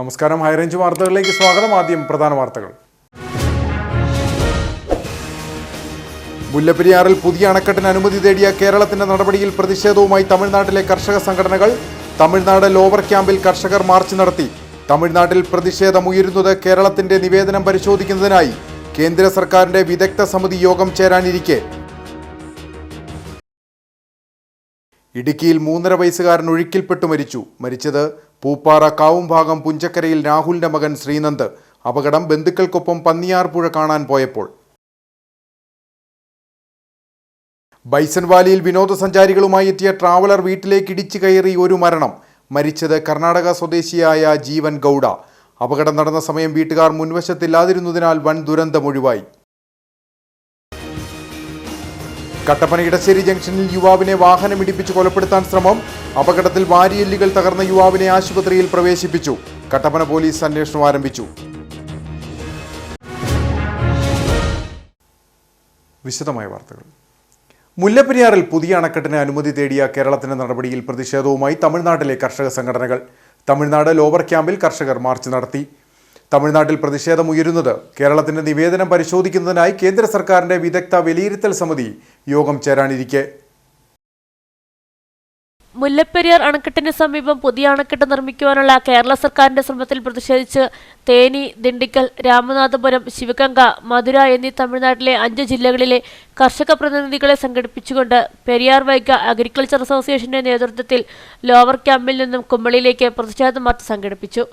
നമസ്കാരം. ഹൈറേഞ്ച് വാർത്തകളിലേക്ക് സ്വാഗതം. ആദ്യം പ്രധാന വാർത്തകൾ. മുല്ലപ്പെരിയാറിൽ പുതിയ അണക്കെട്ടിന് അനുമതി തേടിയ കേരളത്തിന്റെ നടപടിയിൽ പ്രതിഷേധവുമായി തമിഴ്നാട്ടിലെ കർഷക സംഘടനകൾ. തമിഴ്നാട് ലോവർ ക്യാമ്പിൽ കർഷകർ മാർച്ച് നടത്തി. തമിഴ്നാട്ടിൽ പ്രതിഷേധമുയരുന്നത് കേരളത്തിന്റെ നിവേദനം പരിശോധിക്കുന്നതിനായി കേന്ദ്ര സർക്കാരിന്റെ വിദഗ്ധ സമിതി യോഗം ചേരാനിരിക്കെ ഇടുക്കിയിൽ 3.5 വയസ്സുകാരൻ ഒഴുക്കിൽപ്പെട്ടു മരിച്ചത് പൂപ്പാറ കാവുംഭാഗം പുഞ്ചക്കരയിൽ രാഹുലിന്റെ മകൻ ശ്രീനന്ദ്. അപകടം ബന്ധുക്കൾക്കൊപ്പം പന്നിയാർ പുഴ കാണാൻ പോയപ്പോൾ. ബൈസൺ വാലിയിൽ വിനോദസഞ്ചാരികളുമായി എത്തിയ ട്രാവലർ വീട്ടിലേക്ക് ഇടിച്ചു കയറി ഒരു മരണം. മരിച്ചത് കർണാടക സ്വദേശിയായ ജീവൻ ഗൌഡ. അപകടം നടന്ന സമയം വീട്ടുകാർ മുൻവശത്തില്ലാതിരുന്നതിനാൽ വൻ ദുരന്തമൊഴിവായി. കട്ടപ്പന ഇടശ്ശേരി ജംഗ്ഷനിൽ യുവാവിനെ വാഹനമിടിപ്പിച്ച് കൊലപ്പെടുത്താൻ ശ്രമം. അപകടത്തിൽ വാരിയെല്ലുകൾ തകർന്ന യുവാവിനെ ആശുപത്രിയിൽ പ്രവേശിപ്പിച്ചു. കട്ടപ്പന പോലീസ് അന്വേഷണം ആരംഭിച്ചു. വിശദമായ വാർത്തകൾ. മുല്ലപ്പെരിയാറിൽ പുതിയ അണക്കെട്ടിന് അനുമതി തേടിയ കേരളത്തിന്റെ നടപടിയിൽ പ്രതിഷേധവുമായി തമിഴ്നാട്ടിലെ കർഷക സംഘടനകൾ. തമിഴ്നാട് ലോവർ ക്യാമ്പിൽ കർഷകർ മാർച്ച് നടത്തി. തമിഴ്നാട്ടിൽ പ്രതിഷേധമുയരുന്നത് കേരളത്തിന്റെ നിവേദനം പരിശോധിക്കുന്നതിനായി കേന്ദ്ര സർക്കാരിന്റെ വിദഗ്ധ വിലയിരുത്തൽ സമിതി യോഗം ചേരാനിരിക്കെ മുല്ലപ്പെരിയാർ അണക്കെട്ടിന് സമീപം പുതിയ അണക്കെട്ട് നിർമ്മിക്കുവാനുള്ള കേരള സർക്കാരിന്റെ ശ്രമത്തിൽ പ്രതിഷേധിച്ച് തേനി, ദിണ്ടിക്കൽ, രാമനാഥപുരം, ശിവഗംഗ, മധുര എന്നീ തമിഴ്നാട്ടിലെ 5 ജില്ലകളിലെ കർഷക പ്രതിനിധികളെ സംഘടിപ്പിച്ചുകൊണ്ട് പെരിയാർ വൈഗ അഗ്രികൾച്ചർ അസോസിയേഷന്റെ നേതൃത്വത്തിൽ ലോവർ ക്യാമ്പിൽ നിന്നും കുമ്മളിയിലേക്ക് പ്രതിഷേധ മാർച്ച് സംഘടിപ്പിച്ചു.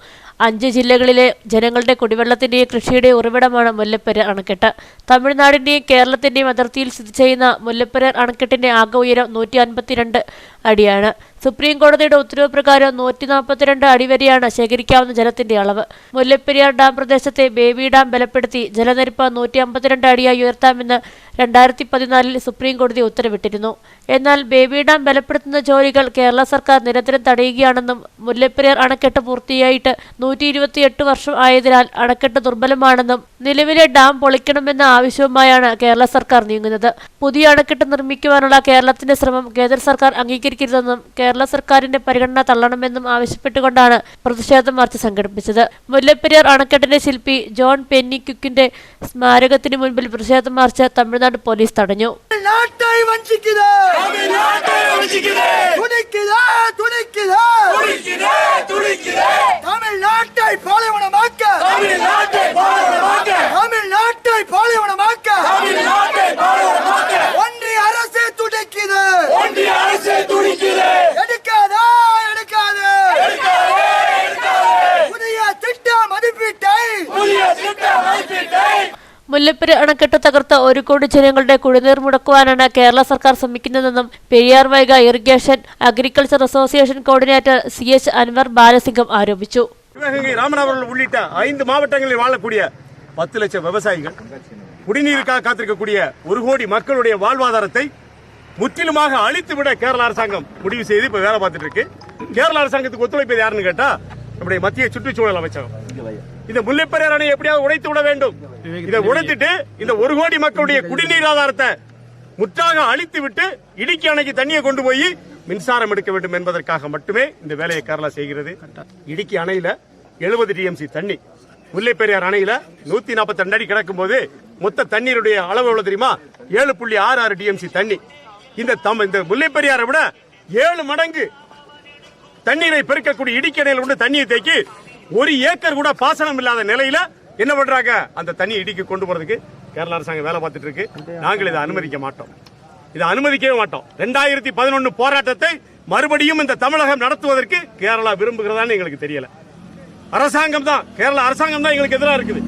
5 ജില്ലകളിലെ ജനങ്ങളുടെ കുടിവെള്ളത്തിന്റെയും കൃഷിയുടെയും ഉറവിടമാണ് മുല്ലപ്പെരിയാർ അണക്കെട്ട്. തമിഴ്നാടിന്റെയും കേരളത്തിന്റെയും അതിർത്തിയിൽ സ്ഥിതി ചെയ്യുന്ന മുല്ലപ്പെരിയാർ അണക്കെട്ടിന്റെ ആകെ ഉയരം 152 അടിയാണ്. സുപ്രീം കോടതിയുടെ ഉത്തരവ് പ്രകാരം 142 അടി വരെയാണ് ശേഖരിക്കാവുന്ന ജലത്തിന്റെ അളവ്. മുല്ലപ്പെരിയാർ ഡാം പ്രദേശത്തെ ബേബി ഡാം ബലപ്പെടുത്തി ജലനിരപ്പ് 152 അടിയായി ഉയർത്താമെന്ന് 2014 സുപ്രീം കോടതി ഉത്തരവിട്ടിരുന്നു. എന്നാൽ ബേബി ഡാം ബലപ്പെടുത്തുന്ന ജോലികൾ കേരള സർക്കാർ നിരന്തരം തടയുകയാണെന്നും മുല്ലപ്പെരിയാർ അണക്കെട്ട് പൂർത്തിയായിട്ട് 128 വർഷം ആയതിനാൽ അണക്കെട്ട് ദുർബലമാണെന്നും നിലവിലെ ഡാം പൊളിക്കണമെന്ന ആവശ്യവുമായാണ് കേരള സർക്കാർ നീങ്ങുന്നത്. പുതിയ അണക്കെട്ട് നിർമ്മിക്കുവാനുള്ള കേരളത്തിന്റെ ശ്രമം കേന്ദ്ര സർക്കാർ അംഗീകരിക്കരുതെന്നും കേരള സർക്കാരിന്റെ പരിഗണന തള്ളണമെന്നും ആവശ്യപ്പെട്ടുകൊണ്ടാണ് പ്രതിഷേധ മാർച്ച് സംഘടിപ്പിച്ചത്. മുല്ലപ്പെരിയാർ അണക്കെട്ടിന്റെ ശില്പി ജോൺ പെന്നിക്യുക്കിന്റെ സ്മാരകത്തിന് മുൻപിൽ പ്രതിഷേധ മാർച്ച് തമിഴ്നാട് പോലീസ് തടഞ്ഞു. മുല്ലപ്പെരിയാർ അണക്കെട്ട് തകർത്ത 1 കോടി ജനങ്ങളുടെ കുടിനീർ മുടക്കുവാനാണ് കേരള സർക്കാർ ശ്രമിക്കുന്നതെന്നും Periyar Vaigai irrigation agriculture association coordinator CH Anwar Balasingam ആരോപിച്ചു. சிவகங்கை, ராமநாதபுரம் உள்ளிட்ட 5 மாவட்டங்களில் வாழக்கூடிய 10 லட்சம் விவசாயிகள் குடிநீருக்காக காத்திருக்கக்கூடிய 1 கோடி மக்களுடைய வாழ்வாதாரத்தை முற்றிலுமாக அழித்துவிட கேரள அரசாங்கம் முடிவு செய்து இப்ப வேலை பார்த்துட்டு இருக்கு. கேரள அரசாங்கத்துக்கு ஒத்துழைப்பது யாருன்னு கேட்டா நம்முடைய மத்திய சுற்றுச்சூழல் அமைச்சகம். இந்த முல்லைப்பெரியார் அணையை எப்படியாவது உடைத்து விட வேண்டும். இதை உடைத்துட்டு இந்த 1 கோடி மக்களுடைய குடிநீர் ஆதாரத்தை முற்றாக அழித்து விட்டு இடுக்கி அணைக்கு தண்ணியை கொண்டு போய் மின்சாரம் எடுக்க வேண்டும் என்பதற்காக மட்டுமே இந்த வேலையை கேரளா செய்கிறது. இடுக்கி அணையில 70 TMC தண்ணி, முல்லைப்பெரியார் அணையில 142 அடி கிடக்கும் போது மொத்த தண்ணீருடைய அளவு எவ்வளவு தெரியுமா? 7.66 TMC தண்ணி. இந்த முல்லைப்பெரியாரை விட 7 மடங்கு தண்ணீரை பெருக்கக்கூடிய இடுக்கி அணையில் உள்ள தண்ணியை தேக்கி 1 ஏக்கர் கூட பாசனம் இல்லாத நிலையில என்ன பண்றாங்க? அந்த தண்ணி இடுக்கி கொண்டு போறதுக்கு கேரள அரசாங்கம் வேலை பார்த்துட்டு இருக்கு. நாங்கள் இதை அனுமதிக்க மாட்டோம். இதை அனுமதிக்கவே மாட்டோம். 2011 போராட்டத்தை மறுபடியும் இந்த தமிழகம் நடத்துவதற்கு கேரளா விரும்புகிறதான்னு எங்களுக்கு தெரியல. அரசாங்கம் தான், கேரளா அரசாங்கம் தான் எங்களுக்கு எதிராக இருக்குது.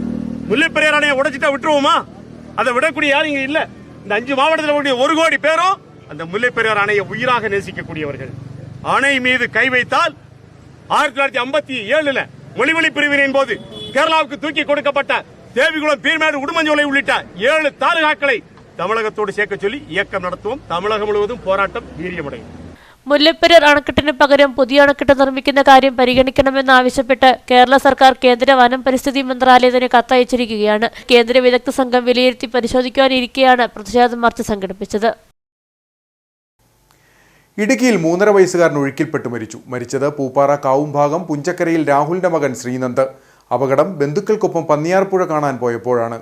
முல்லைப்பெரியார் அணையை உடைச்சிட்டா விட்டுருவோமா? அதை விடக்கூடிய யாரும் இங்க இல்ல. இந்த 5 மாவட்டத்தில் கூடிய 1 கோடி பேரும் அந்த முல்லைப்பெரியார் அணையை உயிராக நேசிக்கக்கூடியவர்கள். அணை மீது கை வைத்தால் 1957 மொழிவழி பிரிவினையின் போது கேரளாவுக்கு தூக்கி கொடுக்கப்பட்ட தேவிகுளம், பீர்மேடு, உடுமஞ்சோலை உள்ளிட்ட 7 தாலுகாக்களை தமிழகத்தோடு சேர்க்க சொல்லி இயக்கம் நடத்துவோம். தமிழகம் முழுவதும் போராட்டம் வீரியமடையும். മുല്ലപ്പെരിയാർ അണക്കെട്ടിന് പകരം പുതിയ അണക്കെട്ട് നിർമ്മിക്കുന്ന കാര്യം പരിഗണിക്കണമെന്നാവശ്യപ്പെട്ട് കേരള സർക്കാർ കേന്ദ്ര വനം പരിസ്ഥിതി മന്ത്രാലയത്തിന് കത്തയച്ചിരിക്കുകയാണ്. കേന്ദ്ര വിദഗ്ധ സംഘം വിലയിരുത്തി പരിശോധിക്കാനിരിക്കെയാണ് പ്രതിഷേധ മാർച്ച് സംഘടിപ്പിച്ചത്. ഇടുക്കിയിൽ 3.5 വയസ്സുകാരൻ ഒഴുക്കിൽപ്പെട്ട് മരിച്ചു. മരിച്ചത് പൂപ്പാറ കാവുംഭാഗം പുഞ്ചക്കരയിൽ രാഹുലിന്റെ മകൻ ശ്രീനന്ദ്. അപകടം ബന്ധുക്കൾക്കൊപ്പം പന്നിയാർപ്പുഴ കാണാൻ പോയപ്പോഴാണ്.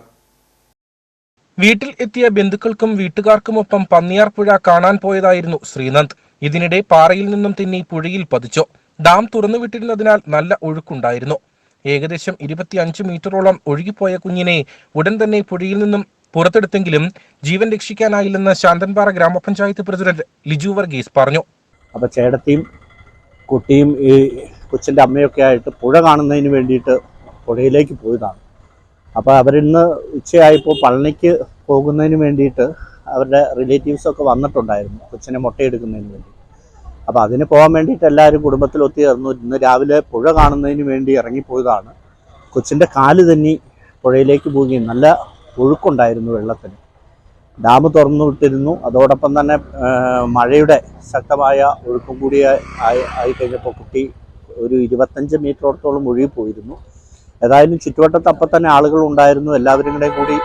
വീട്ടിൽ എത്തിയ ബന്ധുക്കൾക്കും വീട്ടുകാർക്കുമൊപ്പം പന്നിയാർപ്പുഴ കാണാൻ പോയതായിരുന്നു ശ്രീനന്ദ്. ഇതിനിടെ പാറയിൽ നിന്നും തിന്നി പുഴയിൽ പതിച്ചു. ഡാം തുറന്നുവിട്ടിരുന്നതിനാൽ നല്ല ഒഴുക്കുണ്ടായിരുന്നു. ഏകദേശം 25 മീറ്ററോളം ഒഴുകിപ്പോയ കുഞ്ഞിനെ ഉടൻ തന്നെ പുഴയിൽ നിന്നും പുറത്തെടുത്തെങ്കിലും ജീവൻ രക്ഷിക്കാനായില്ലെന്ന് ശാന്തൻപാറ ഗ്രാമപഞ്ചായത്ത് പ്രസിഡന്റ് ലിജു വർഗീസ് പറഞ്ഞു. അപ്പോൾ ചേട്ടത്തിയും കുട്ടിയും ഈ കൊച്ചിൻ്റെ അമ്മയൊക്കെ ആയിട്ട് പുഴ കാണുന്നതിന് വേണ്ടിയിട്ട് പുഴയിലേക്ക് പോയതാണ്. അപ്പോൾ അവരിന്ന് ഉച്ചയായപ്പോൾ പളനിക്ക് പോകുന്നതിന് വേണ്ടിയിട്ട് അവരുടെ റിലേറ്റീവ്സൊക്കെ വന്നിട്ടുണ്ടായിരുന്നു കൊച്ചിനെ മുട്ടയെടുക്കുന്നതിന് വേണ്ടി. അപ്പോൾ അതിന് പോകാൻ വേണ്ടിയിട്ട് എല്ലാവരും കുടുംബത്തിൽ ഒത്തുചേർന്നു. ഇന്ന് രാവിലെ പുഴ കാണുന്നതിന് വേണ്ടി ഇറങ്ങിപ്പോയതാണ്. കൊച്ചിൻ്റെ കാല് തന്നെ പുഴയിലേക്ക് പോവുകയും നല്ല ഒഴുക്കുണ്ടായിരുന്നു വെള്ളത്തിന്. ഡാം തുറന്നു വിട്ടിരുന്നു. അതോടൊപ്പം തന്നെ മഴയുടെ ശക്തമായ ഒഴുക്കും കൂടി ആയി കഴിഞ്ഞപ്പോൾ കുട്ടി ഒരു 25 മീറ്ററോളത്തോളം ഒഴുകിപ്പോയിരുന്നു. ഏതായാലും ചുറ്റുവട്ടത്ത് അപ്പം തന്നെ ആളുകൾ ഉണ്ടായിരുന്നു. എല്ലാവരും കൂടി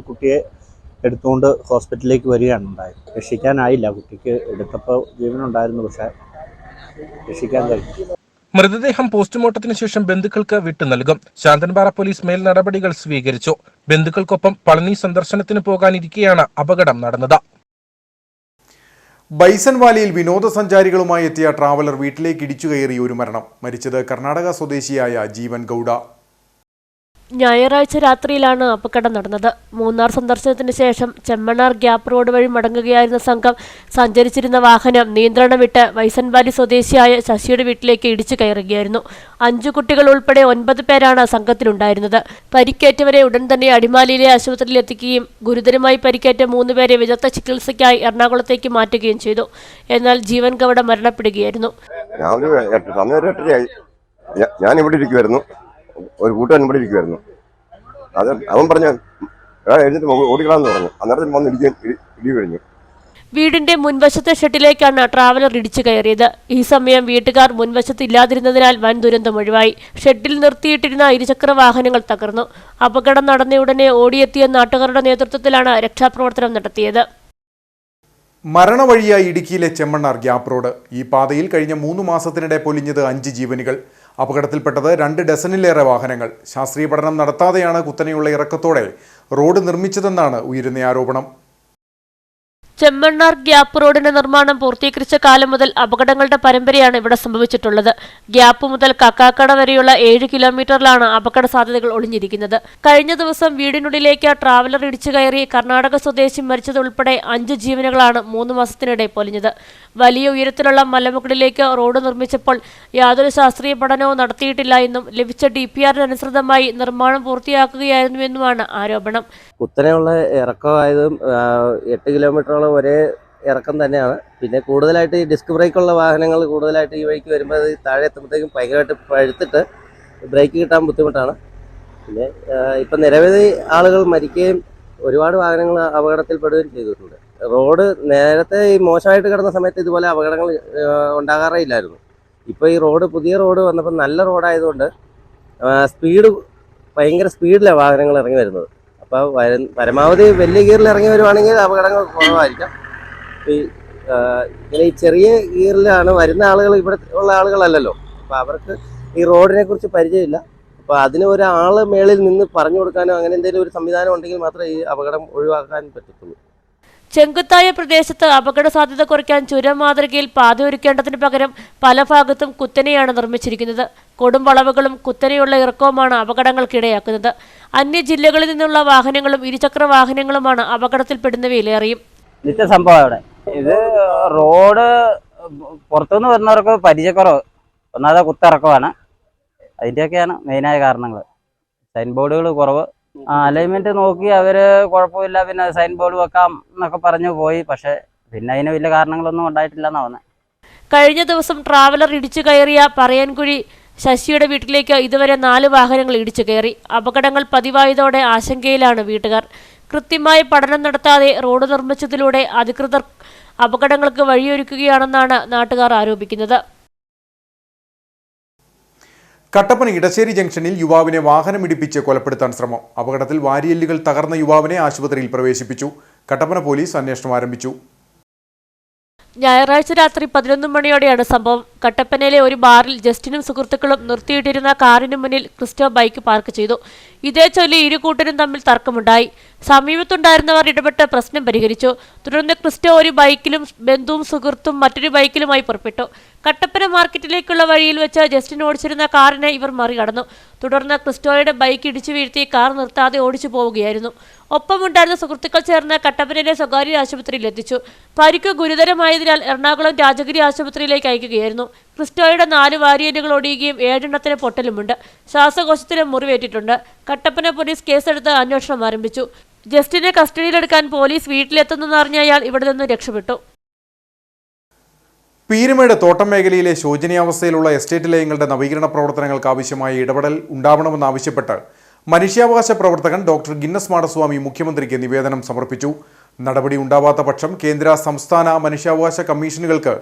കുട്ടിയെ എടുത്തുകൊണ്ട് ഹോസ്പിറ്റലിലേക്ക് വരികയാണ് ഉണ്ടായത്. രക്ഷിക്കാനായില്ല. കുട്ടിക്ക് എടുത്തപ്പോൾ ജീവനുണ്ടായിരുന്നു, പക്ഷേ രക്ഷിക്കാൻ കഴിഞ്ഞു. മൃതദേഹം പോസ്റ്റ്മോർട്ടത്തിന് ശേഷം ബന്ധുക്കൾക്ക് വിട്ടു നൽകും. ശാന്തൻപാറ പോലീസ് മേൽ നടപടികൾ സ്വീകരിച്ചു. ബന്ധുക്കൾക്കൊപ്പം പളനി സന്ദർശനത്തിന് പോകാനിരിക്കെയാണ് അപകടം നടന്നത്. ബൈസൺ വാലിയിൽ വിനോദസഞ്ചാരികളുമായി എത്തിയ ട്രാവലർ വീട്ടിലേക്ക് ഇടിച്ചു കയറി ഒരു മരണം. മരിച്ചത് കർണാടക സ്വദേശിയായ ജീവൻ ഗൌഡ. ഞായറാഴ്ച രാത്രിയിലാണ് അപകടം നടന്നത്. മൂന്നാർ സന്ദർശനത്തിന് ശേഷം ചെമ്മണ്ണാർ ഗ്യാപ്പ് റോഡ് വഴി മടങ്ങുകയായിരുന്ന സംഘം സഞ്ചരിച്ചിരുന്ന വാഹനം നിയന്ത്രണം വിട്ട് വൈസൻവാലി സ്വദേശിയായ ശശിയുടെ വീട്ടിലേക്ക് ഇടിച്ചു കയറുകയായിരുന്നു. 5 കുട്ടികൾ ഉൾപ്പെടെ 9 പേരാണ് സംഘത്തിലുണ്ടായിരുന്നത്. പരിക്കേറ്റവരെ ഉടൻ തന്നെ അടിമാലിയിലെ ആശുപത്രിയിൽ എത്തിക്കുകയും ഗുരുതരമായി പരിക്കേറ്റ 3 പേരെ വിദഗ്ധ ചികിത്സയ്ക്കായി എറണാകുളത്തേക്ക് മാറ്റുകയും ചെയ്തു. എന്നാൽ ജീവൻ ഗൌഡ മരണപ്പെടുകയായിരുന്നു. ഞാൻ ഇവിടെ ഇരിക്കുമായിരുന്നു, ഒരു കൂട്ടുകാരൻ ഇവിടെ ഇരിക്കുമായിരുന്നു. അത് അവൻ പറഞ്ഞ എഴുന്നിട്ട് ഓടിക്കളാന്ന് പറഞ്ഞു. അന്നേരത്തിൽ വന്ന് ഇടി കഴിഞ്ഞു. വീടിന്റെ മുൻവശത്തെ ഷെഡിലേക്കാണ് ട്രാവലർ ഇടിച്ചു കയറിയത്. ഈ സമയം വീട്ടുകാർ മുൻവശത്ത് ഇല്ലാതിരുന്നതിനാൽ വൻ ദുരന്തം ഒഴിവായി. ഷെഡിൽ നിർത്തിയിട്ടിരുന്ന ഇരുചക്ര വാഹനങ്ങൾ തകർന്നു. അപകടം നടന്നയുടനെ ഓടിയെത്തിയ നാട്ടുകാരുടെ നേതൃത്വത്തിലാണ് രക്ഷാപ്രവർത്തനം നടത്തിയത്. മരണവഴിയായി ഇടുക്കിയിലെ ചെമ്മണ്ണാർ ഗ്യാപ്പ് റോഡ്. ഈ പാതയിൽ കഴിഞ്ഞ 3 മാസത്തിനിടെ പൊലിഞ്ഞത് 5 ജീവനുകൾ. അപകടത്തിൽപ്പെട്ടത് 2 ഡസനിലേറെ വാഹനങ്ങൾ. ശാസ്ത്രീയ പഠനം നടത്താതെയാണ് കുത്തനെയുള്ള ഇറക്കത്തോടെ റോഡ് നിർമ്മിച്ചതെന്നാണ് ഉയരുന്ന ആരോപണം. ചെമ്മണ്ണാർ ഗ്യാപ്പ് റോഡിന്റെ നിർമ്മാണം പൂർത്തീകരിച്ച കാലം മുതൽ അപകടങ്ങളുടെ പരമ്പരയാണ് ഇവിടെ സംഭവിച്ചിട്ടുള്ളത്. ഗ്യാപ്പ് മുതൽ കക്കാക്കട വരെയുള്ള 7 കിലോമീറ്ററിലാണ് അപകട സാധ്യതകൾ ഒളിഞ്ഞിരിക്കുന്നത്. കഴിഞ്ഞ ദിവസം വീടിനുള്ളിലേക്ക് ട്രാവലർ ഇടിച്ചു കയറി കർണാടക സ്വദേശി മരിച്ചതുൾപ്പെടെ 5 ജീവനുകളാണ് 3 മാസത്തിനിടെ പൊലിഞ്ഞത്. വലിയ ഉയരത്തിലുള്ള മലമുകളിലേക്ക് റോഡ് നിർമ്മിച്ചപ്പോൾ യാതൊരു ശാസ്ത്രീയ പഠനവും നടത്തിയിട്ടില്ല എന്നും ലഭിച്ച DPR-അനുസൃതമായി നിർമ്മാണം പൂർത്തിയാക്കുകയായിരുന്നുവെന്നുമാണ് ആരോപണം. കുത്തനെയുള്ള ഇറക്കമായതും 8 കിലോമീറ്ററോളം ഒരേ ഇറക്കം തന്നെയാണ്. പിന്നെ കൂടുതലായിട്ട് ഈ ഡിസ്ക് ബ്രേക്കുള്ള വാഹനങ്ങൾ കൂടുതലായിട്ട് ഈ വഴിക്ക് വരുമ്പോൾ താഴെ എത്തുമ്പോഴത്തേക്കും ഭയങ്കരമായിട്ട് പഴുത്തിട്ട് ബ്രേക്ക് കിട്ടാൻ ബുദ്ധിമുട്ടാണ്. പിന്നെ ഇപ്പം നിരവധി ആളുകൾ മരിക്കുകയും ഒരുപാട് വാഹനങ്ങൾ അപകടത്തിൽപ്പെടുകയും ചെയ്തിട്ടുണ്ട്. റോഡ് നേരത്തെ ഈ മോശമായിട്ട് കിടന്ന സമയത്ത് ഇതുപോലെ അപകടങ്ങൾ ഉണ്ടാകാറേ ഇല്ലായിരുന്നു. ഇപ്പോൾ ഈ റോഡ് പുതിയ റോഡ് വന്നപ്പോൾ നല്ല റോഡായതുകൊണ്ട് ഭയങ്കര സ്പീഡിലാണ് വാഹനങ്ങൾ ഇറങ്ങി വരുന്നത്. അപ്പോൾ പരമാവധി വലിയ ഗിയറിൽ ഇറങ്ങി വരുവാണെങ്കിൽ അപകടങ്ങൾ കുറവായിരിക്കാം. ഇങ്ങനെ ഈ ചെറിയ ഗിയറിലാണ് വരുന്ന ആളുകൾ ഇവിടെ ഉള്ള ആളുകളല്ലല്ലോ. അപ്പോൾ അവർക്ക് ഈ റോഡിനെ കുറിച്ച് പരിചയമില്ല. അപ്പോൾ അതിന് ഒരാൾ മേളിൽ നിന്ന് പറഞ്ഞു കൊടുക്കാനോ അങ്ങനെ എന്തെങ്കിലും ഒരു സംവിധാനം ഉണ്ടെങ്കിൽ മാത്രമേ ഈ അപകടം ഒഴിവാക്കാൻ പറ്റത്തുള്ളൂ. ചെങ്കുത്തായ പ്രദേശത്ത് അപകട സാധ്യത കുറയ്ക്കാൻ ചുരം മാതൃകയിൽ പാത ഒരുക്കേണ്ടതിന് പകരം പല ഭാഗത്തും കുത്തനെയാണ് നിർമ്മിച്ചിരിക്കുന്നത്. കൊടും വളവുകളും കുത്തനെയുള്ള ഇറക്കവുമാണ് അപകടങ്ങൾക്കിടയാക്കുന്നത്. അന്യ ജില്ലകളിൽ നിന്നുള്ള വാഹനങ്ങളും ഇരുചക്ര വാഹനങ്ങളുമാണ് അപകടത്തിൽപ്പെടുന്നവയിലേറെയും. നിത്യ സംഭവം അവിടെ ഇത് റോഡ് പുറത്തുനിന്ന് വരുന്നവർക്ക് പരിചയക്കുറവ്, ഒന്നാമത് കുത്തിറക്കമാണ്. അതിൻ്റെയൊക്കെയാണ് മെയിനായ കാരണങ്ങൾ. സൈൻ ബോർഡുകൾ കുറവ്, അലൈൻമെന്റ് നോക്കി അവര് കുഴപ്പമില്ല, പിന്നെ സൈൻ ബോർഡ് വെക്കാം എന്നൊക്കെ പറഞ്ഞു പോയി. പക്ഷെ പിന്നെ അതിന് വലിയ കാരണങ്ങളൊന്നും ഉണ്ടായിട്ടില്ലെന്നാ തോന്നുന്നത്. കഴിഞ്ഞ ദിവസം ട്രാവലർ ഇടിച്ചു കയറിയ പറയൻകുഴി ശശിയുടെ വീട്ടിലേക്ക് ഇതുവരെ 4 വാഹനങ്ങൾ ഇടിച്ചു കയറി. അപകടങ്ങൾ പതിവായതോടെ ആശങ്കയിലാണ് വീട്ടുകാർ. കൃത്യമായ പഠനം നടത്താതെ റോഡ് നിർമ്മിച്ചതിലൂടെ അധികൃതർ അപകടങ്ങൾക്ക് വഴിയൊരുക്കുകയാണെന്നാണ് നാട്ടുകാർ ആരോപിക്കുന്നത്. കട്ടപ്പന ഇടശ്ശേരി ജംഗ്ഷനിൽ യുവാവിനെ വാഹനമിടിപ്പിച്ച് കൊലപ്പെടുത്താൻ ശ്രമം. അപകടത്തിൽ വാരിയെല്ലുകൾ തകർന്ന യുവാവിനെ ആശുപത്രിയിൽ പ്രവേശിപ്പിച്ചു. കട്ടപ്പന പോലീസ് അന്വേഷണം ആരംഭിച്ചു. ഞായറാഴ്ച രാത്രി 11 മണിയോടെയാണ് സംഭവം. കട്ടപ്പനയിലെ ഒരു ബാറിൽ ജസ്റ്റിനും സുഹൃത്തുക്കളും നിർത്തിയിട്ടിരുന്ന കാറിന് മുന്നിൽ ക്രിസ്റ്റോ ബൈക്ക് പാർക്ക് ചെയ്തു. ഇതേ ചൊല്ലി ഇരു കൂട്ടരും തമ്മിൽ തർക്കമുണ്ടായി. സമീപത്തുണ്ടായിരുന്നവർ ഇടപെട്ട് പ്രശ്നം പരിഹരിച്ചു. തുടർന്ന് ക്രിസ്റ്റോ ഒരു ബൈക്കിലും ബന്ധുവും സുഹൃത്തും മറ്റൊരു ബൈക്കിലുമായി പുറപ്പെട്ടു. കട്ടപ്പന മാർക്കറ്റിലേക്കുള്ള വഴിയിൽ വെച്ച് ജസ്റ്റിൻ ഓടിച്ചിരുന്ന കാറിനെ ഇവർ മറികടന്നു. തുടർന്ന് ക്രിസ്റ്റോയുടെ ബൈക്ക് ഇടിച്ചു വീഴ്ത്തി കാർ നിർത്താതെ ഓടിച്ചു പോവുകയായിരുന്നു. ഒപ്പമുണ്ടായിരുന്ന സുഹൃത്തുക്കൾ ചേർന്ന് കട്ടപ്പനയിലെ സ്വകാര്യ ആശുപത്രിയിൽ എത്തിച്ചു. പരിക്ക് ഗുരുതരമായതിനാൽ എറണാകുളം രാജഗിരി ആശുപത്രിയിലേക്ക് അയക്കുകയായിരുന്നു. ക്രിസ്റ്റോയുടെ 4 വാരിയലുകൾ ഒടിയുകയും 7 എണ്ണത്തിന് പൊട്ടലുമുണ്ട്. ശ്വാസകോശത്തിന് മുറിവേറ്റിട്ടുണ്ട്. കട്ടപ്പന പോലീസ് കേസെടുത്ത് അന്വേഷണം ആരംഭിച്ചു. ജസ്റ്റിനെ കസ്റ്റഡിയിലെടുക്കാൻ പോലീസ് വീട്ടിലെത്തുന്നറിഞ്ഞ അയാൾ ഇവിടെ നിന്ന് രക്ഷപ്പെട്ടു. പീരുമേട് തോട്ടം മേഖലയിലെ ശോചനീയാവസ്ഥയിലുള്ള എസ്റ്റേറ്റ് ലയങ്ങളുടെ നവീകരണ പ്രവർത്തനങ്ങൾക്ക് ആവശ്യമായ ഇടപെടൽ ഉണ്ടാവണമെന്നാവശ്യപ്പെട്ട് മനുഷ്യാവകാശ പ്രവർത്തകൻ ഡോക്ടർ ഗിന്നസ് മാടസ്വാമി മുഖ്യമന്ത്രിക്ക് നിവേദനം സമർപ്പിച്ചു. നടപടി ഉണ്ടാവാത്ത പക്ഷം കേന്ദ്ര സംസ്ഥാന മനുഷ്യാവകാശ കമ്മീഷനുകൾക്ക്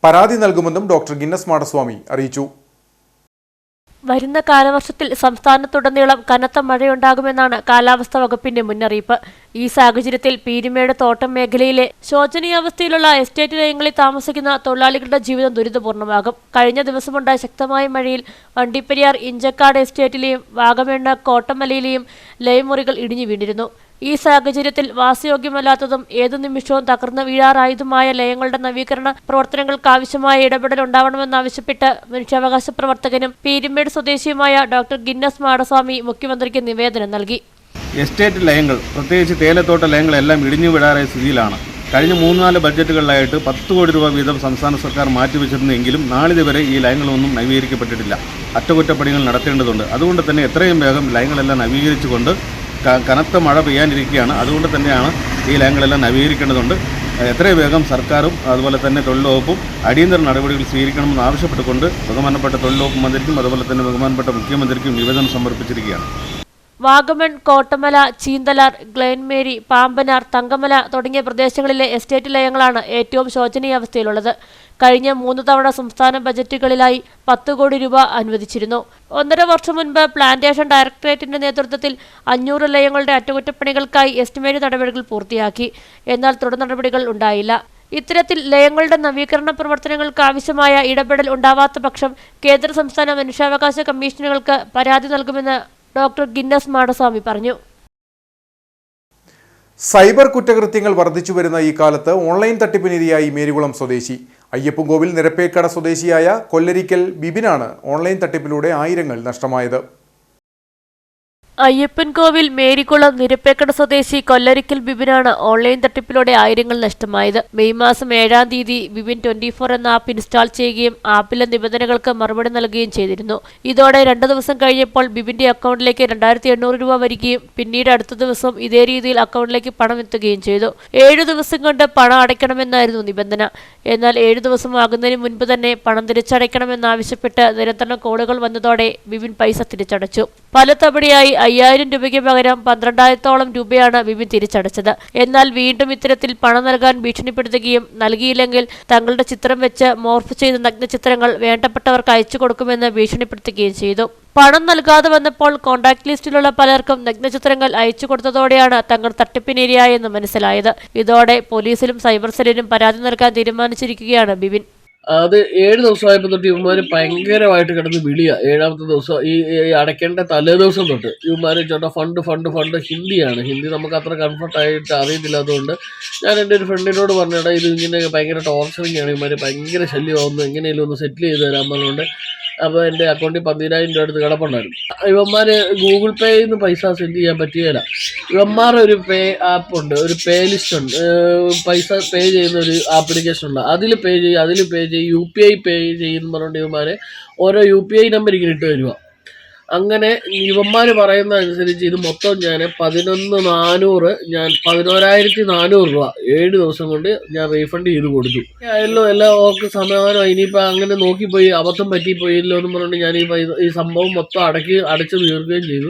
പരാതി നൽകുമെന്നും ഡോക്ടർ ഗിന്നസ് മാടസ്വാമി അറിയിച്ചു. വരുന്ന കാലവർഷത്തിൽ സംസ്ഥാനത്തുടനീളം കനത്ത മഴയുണ്ടാകുമെന്നാണ് കാലാവസ്ഥാ വകുപ്പിന്റെ മുന്നറിയിപ്പ്. ഈ സാഹചര്യത്തിൽ പീരുമേട് തോട്ടം മേഖലയിലെ ശോചനീയാവസ്ഥയിലുള്ള എസ്റ്റേറ്റ് ലയങ്ങളിൽ താമസിക്കുന്ന തൊഴിലാളികളുടെ ജീവിതം ദുരിതപൂർണ്ണമാകും. കഴിഞ്ഞ ദിവസമുണ്ടായ ശക്തമായ മഴയിൽ വണ്ടിപ്പെരിയാർ ഇഞ്ചക്കാട് എസ്റ്റേറ്റിലെയും വാഗമണ് കോട്ടമലയിലെയും ലയമുറികൾ ഇടിഞ്ഞു വീണിരുന്നു. ഈ സാഹചര്യത്തിൽ വാസയോഗ്യമല്ലാത്തതും ഏതു നിമിഷവും തകർന്നു വീഴാറായതുമായ ലയങ്ങളുടെ നവീകരണ പ്രവർത്തനങ്ങൾക്കാവശ്യമായ ഇടപെടൽ ഉണ്ടാവണമെന്നാവശ്യപ്പെട്ട് മനുഷ്യാവകാശ പ്രവർത്തകനും പീരുമേട് സ്വദേശിയുമായ ഡോക്ടർ ഗിന്നസ് മാടസ്വാമി മുഖ്യമന്ത്രിക്ക് നിവേദനം നൽകി. എസ്റ്റേറ്റ് ലയങ്ങൾ, പ്രത്യേകിച്ച് തേയിലത്തോട്ട ലയങ്ങളെല്ലാം ഇടിഞ്ഞു വിടാറായ സ്ഥിതിയിലാണ്. കഴിഞ്ഞ 3-4 ബഡ്ജറ്റുകളിലായിട്ട് 10 കോടി രൂപ വീതം സംസ്ഥാന സർക്കാർ മാറ്റിവെച്ചിരുന്നെങ്കിലും നാളിതുവരെ ഈ ലയങ്ങളൊന്നും നവീകരിക്കപ്പെട്ടിട്ടില്ല. അറ്റകുറ്റപ്പണികൾ നടത്തേണ്ടതുണ്ട്. അതുകൊണ്ട് തന്നെ എത്രയും വേഗം ലയങ്ങളെല്ലാം നവീകരിച്ചുകൊണ്ട് കനത്ത മഴ പെയ്യാനിരിക്കുകയാണ്. അതുകൊണ്ട് തന്നെയാണ് ഈ ലയങ്ങളെല്ലാം നവീകരിക്കേണ്ടതുണ്ട്. എത്രയും വേഗം സർക്കാരും അതുപോലെ തന്നെ തൊഴിൽ വകുപ്പും അടിയന്തര നടപടികൾ സ്വീകരിക്കണമെന്ന് ആവശ്യപ്പെട്ടുകൊണ്ട് ബഹുമാനപ്പെട്ട തൊഴിൽ വകുപ്പ് മന്ത്രിക്കും അതുപോലെ തന്നെ ബഹുമാനപ്പെട്ട മുഖ്യമന്ത്രിക്കും നിവേദനം സമർപ്പിച്ചിരിക്കുകയാണ്. വാഗമൺ, കോട്ടമല, ചീന്തലാർ, ഗ്ലെൻമേരി, പാമ്പനാർ, തങ്കമല തുടങ്ങിയ പ്രദേശങ്ങളിലെ എസ്റ്റേറ്റ് ലയങ്ങളാണ് ഏറ്റവും ശോചനീയാവസ്ഥയിലുള്ളത്. കഴിഞ്ഞ 3 തവണ സംസ്ഥാന ബജറ്റുകളിലായി 10 കോടി രൂപ അനുവദിച്ചിരുന്നു. 1.5 വർഷം മുൻപ് പ്ലാന്റേഷൻ ഡയറക്ടറേറ്റിന്റെ നേതൃത്വത്തിൽ 500 ലയങ്ങളുടെ അറ്റകുറ്റപ്പണികൾക്കായി എസ്റ്റിമേറ്റ് നടപടികൾ പൂർത്തിയാക്കി. എന്നാൽ തുടർ നടപടികൾ ഉണ്ടായില്ല. ഇത്തരത്തിൽ ലയങ്ങളുടെ നവീകരണ പ്രവർത്തനങ്ങൾക്ക് ആവശ്യമായ ഇടപെടൽ ഉണ്ടാവാത്ത പക്ഷം കേന്ദ്ര സംസ്ഥാന മനുഷ്യാവകാശ കമ്മീഷനുകൾക്ക് പരാതി നൽകുമെന്ന് ഡോക്ടർ ഗിന്നസ് മാടസ്വാമി പറഞ്ഞു. സൈബർ കുറ്റകൃത്യങ്ങൾ വർദ്ധിച്ചു വരുന്ന ഈ കാലത്ത് ഓൺലൈൻ തട്ടിപ്പിനിരയായി മേരികുളം സ്വദേശി. അയ്യപ്പൻകോവിൽ നിരപ്പേക്കട സ്വദേശിയായ കൊല്ലരിക്കൽ ബിബിനാണ് ഓൺലൈൻ തട്ടിപ്പിലൂടെ ആയിരങ്ങൾ നഷ്ടമായത്. അയ്യപ്പൻകോവിൽ മേരികുളം നിരപ്പേക്കട സ്വദേശി കൊല്ലരിക്കൽ ബിബിനാണ് ഓൺലൈൻ തട്ടിപ്പിലൂടെ ആയിരങ്ങൾ നഷ്ടമായത്. മെയ് മാസം 7-ാം തീയതി ബിബിൻ 24 എന്ന ആപ്പ് ഇൻസ്റ്റാൾ ചെയ്യുകയും ആപ്പിലെ നിബന്ധനകൾക്ക് മറുപടി നൽകുകയും ചെയ്തിരുന്നു. ഇതോടെ 2 ദിവസം കഴിഞ്ഞപ്പോൾ ബിബിന്റെ അക്കൗണ്ടിലേക്ക് 2800 രൂപ വരികയും പിന്നീട് അടുത്ത ദിവസം ഇതേ രീതിയിൽ അക്കൗണ്ടിലേക്ക് പണം എത്തുകയും ചെയ്തു. 7 ദിവസം കൊണ്ട് പണം അടയ്ക്കണമെന്നായിരുന്നു നിബന്ധന. എന്നാൽ 7 ദിവസം ആകുന്നതിന് മുൻപ് തന്നെ പണം തിരിച്ചടയ്ക്കണമെന്നാവശ്യപ്പെട്ട് നിരന്തരം കോളുകൾ വന്നതോടെ ബിബിൻ പൈസ തിരിച്ചടച്ചു. പല തവണയായി 5000 രൂപയ്ക്ക് പകരം 12,000-ഓളം രൂപയാണ് ബിബിൻ തിരിച്ചടച്ചത്. എന്നാൽ വീണ്ടും ഇത്തരത്തിൽ പണം നൽകാൻ ഭീഷണിപ്പെടുത്തുകയും നൽകിയില്ലെങ്കിൽ തങ്ങളുടെ ചിത്രം വെച്ച് മോർഫ് ചെയ്ത നഗ്നചിത്രങ്ങൾ വേണ്ടപ്പെട്ടവർക്ക് അയച്ചു കൊടുക്കുമെന്ന് ഭീഷണിപ്പെടുത്തുകയും ചെയ്തു. പണം നൽകാതെ വന്നപ്പോൾ കോൺടാക്ട് ലിസ്റ്റിലുള്ള പലർക്കും നഗ്നചിത്രങ്ങൾ അയച്ചു കൊടുത്തതോടെയാണ് തങ്ങൾ തട്ടിപ്പിനിരയായെന്ന് മനസ്സിലായത്. ഇതോടെ പോലീസിലും സൈബർ സെല്ലിനും പരാതി നൽകാൻ തീരുമാനിച്ചിരിക്കുകയാണ് ബിബിൻ. അത് 7 ദിവസമായപ്പോൾ തൊട്ട് ഇവന്മാർ ഭയങ്കരമായിട്ട് കിടന്ന് വിളിയ. 7ാമത്തെ ദിവസം ഈ അടയ്ക്കേണ്ട തലേ ദിവസം തൊട്ട് ഇവന്മാർ ചേട്ടാ ഫണ്ട് ഹിന്ദിയാണ്. ഹിന്ദി നമുക്ക് അത്ര കംഫർട്ടായിട്ട് അറിയത്തില്ലാത്തതുകൊണ്ട് ഞാൻ എൻ്റെ ഒരു ഫ്രണ്ടിനോട് പറഞ്ഞേട്ടാ ഇത് ഇങ്ങനെ ഭയങ്കര ടോർച്ചറിങ് ആണ്, ഇവന്മാർ ഭയങ്കര ശല്യമാവുന്നു, എങ്ങനെയെങ്കിലും ഒന്ന് സെറ്റിൽ ചെയ്ത് തരാൻ പറഞ്ഞുകൊണ്ട് അപ്പോൾ എൻ്റെ അക്കൗണ്ടിൽ 12,000 രൂപ അടുത്ത് കിടപ്പുണ്ടായിരുന്നു. ഇവന്മാർ ഗൂഗിൾ പേയിൽ നിന്ന് പൈസ സെൻഡ് ചെയ്യാൻ പറ്റുകയില്ല. ഇവന്മാരുടെ ഒരു പേ ആപ്പ് ഉണ്ട്, ഒരു പേ ലിസ്റ്റ് ഉണ്ട്, പൈസ പേ ചെയ്യുന്ന ഒരു ആപ്ലിക്കേഷൻ ഉണ്ട്. അതിൽ പേ ചെയ്യും UPI പേ ചെയ്യുന്ന പറഞ്ഞുകൊണ്ട് ഇവന്മാർ ഓരോ UPI നമ്പർ ഇങ്ങനെ ഇട്ട് തരുക. അങ്ങനെ ഇവന്മാർ പറയുന്ന അനുസരിച്ച് ഇത് മൊത്തം ഞാൻ 11,400 രൂപ 7 ദിവസം കൊണ്ട് ഞാൻ റീഫണ്ട് ചെയ്ത് കൊടുത്തു. ആയല്ലോ എല്ലാം ഓക്കെ സമാധാനമായി. ഇനിയിപ്പോൾ അങ്ങനെ നോക്കിപ്പോയി അബദ്ധം പറ്റിപ്പോയില്ലോ എന്ന് പറഞ്ഞുകൊണ്ട് ഞാൻ ഈ സംഭവം മൊത്തം അടച്ചു തീർക്കുകയും ചെയ്തു.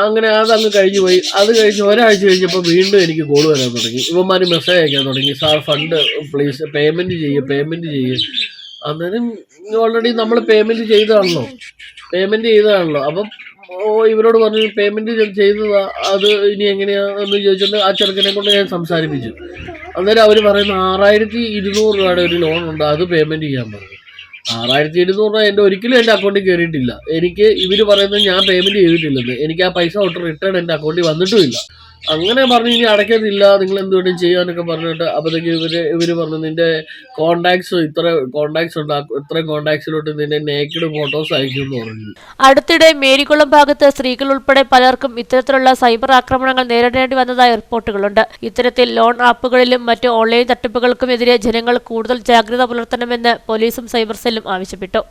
അങ്ങനെ അതങ്ങ് കഴിഞ്ഞു പോയി. അത് കഴിഞ്ഞ് ഒരാഴ്ച കഴിഞ്ഞപ്പോൾ വീണ്ടും എനിക്ക് കോൾ വരാൻ തുടങ്ങി. ഇവന്മാർ മെസ്സേജ് അയക്കാൻ തുടങ്ങി, സാർ ഫണ്ട് പ്ലീസ് പേയ്മെൻറ്റ് ചെയ്യേ. അന്നേരം ഓൾറെഡി നമ്മൾ പേയ്മെൻറ്റ് ചെയ്തതാണല്ലോ. അപ്പം ഇവരോട് പറഞ്ഞു പേയ്മെന്റ് ചെയ്തതാ, അത് ഇനി എങ്ങനെയാന്ന് ചോദിച്ചിട്ട് ആ ചെറുക്കനെ കൊണ്ട് ഞാൻ സംസാരിപ്പിച്ചു. അന്നേരം അവർ പറയുന്ന 6200 രൂപയുടെ ഒരു ലോൺ ഉണ്ട്, അത് പേയ്മെന്റ് ചെയ്യാൻ പറഞ്ഞു. 6200 രൂപ ഒരിക്കലും എൻ്റെ അക്കൗണ്ടിൽ കയറിയിട്ടില്ല. എനിക്ക് ഇവർ പറയുന്നത് ഞാൻ പേയ്മെന്റ് ചെയ്തിട്ടില്ലെന്ന്. എനിക്ക് ആ പൈസ ഒട്ട് റിട്ടേൺ എൻ്റെ അക്കൗണ്ടിൽ വന്നിട്ടുമില്ല. അങ്ങനെ പറഞ്ഞ് ഇനി അടയ്ക്കത്തില്ല, നിങ്ങൾ എന്തുകൊണ്ടും ചെയ്യാനൊക്കെ പറഞ്ഞിട്ട് അപ്പോഴത്തേക്ക് ഇവർ പറഞ്ഞു നിന്റെ കോണ്ടാക്ട്സ് ഇത്ര കോണ്ടാക്ട്സ് ഉണ്ട്, ഇത്രയും കോണ്ടാക്ട്സിലോട്ട് നിന്റെ നേക്കഡ് ഫോട്ടോസ് അയക്കുമെന്ന് പറഞ്ഞു. അടുത്തിടെ മേരികുളം ഭാഗത്ത് സ്ത്രീകൾ ഉൾപ്പെടെ പലർക്കും ഇത്തരത്തിലുള്ള സൈബർ ആക്രമണങ്ങൾ നേരിടേണ്ടി വന്നതായി റിപ്പോർട്ടുകളുണ്ട്. ഇത്തരത്തിൽ ലോൺ ആപ്പുകളിലും മറ്റ് ഓൺലൈൻ തട്ടിപ്പുകൾക്കുമെതിരെ ജനങ്ങൾ കൂടുതൽ ജാഗ്രത പുലർത്തണമെന്ന് പോലീസും സൈബർ സെല്ലും ആവശ്യപ്പെട്ടു.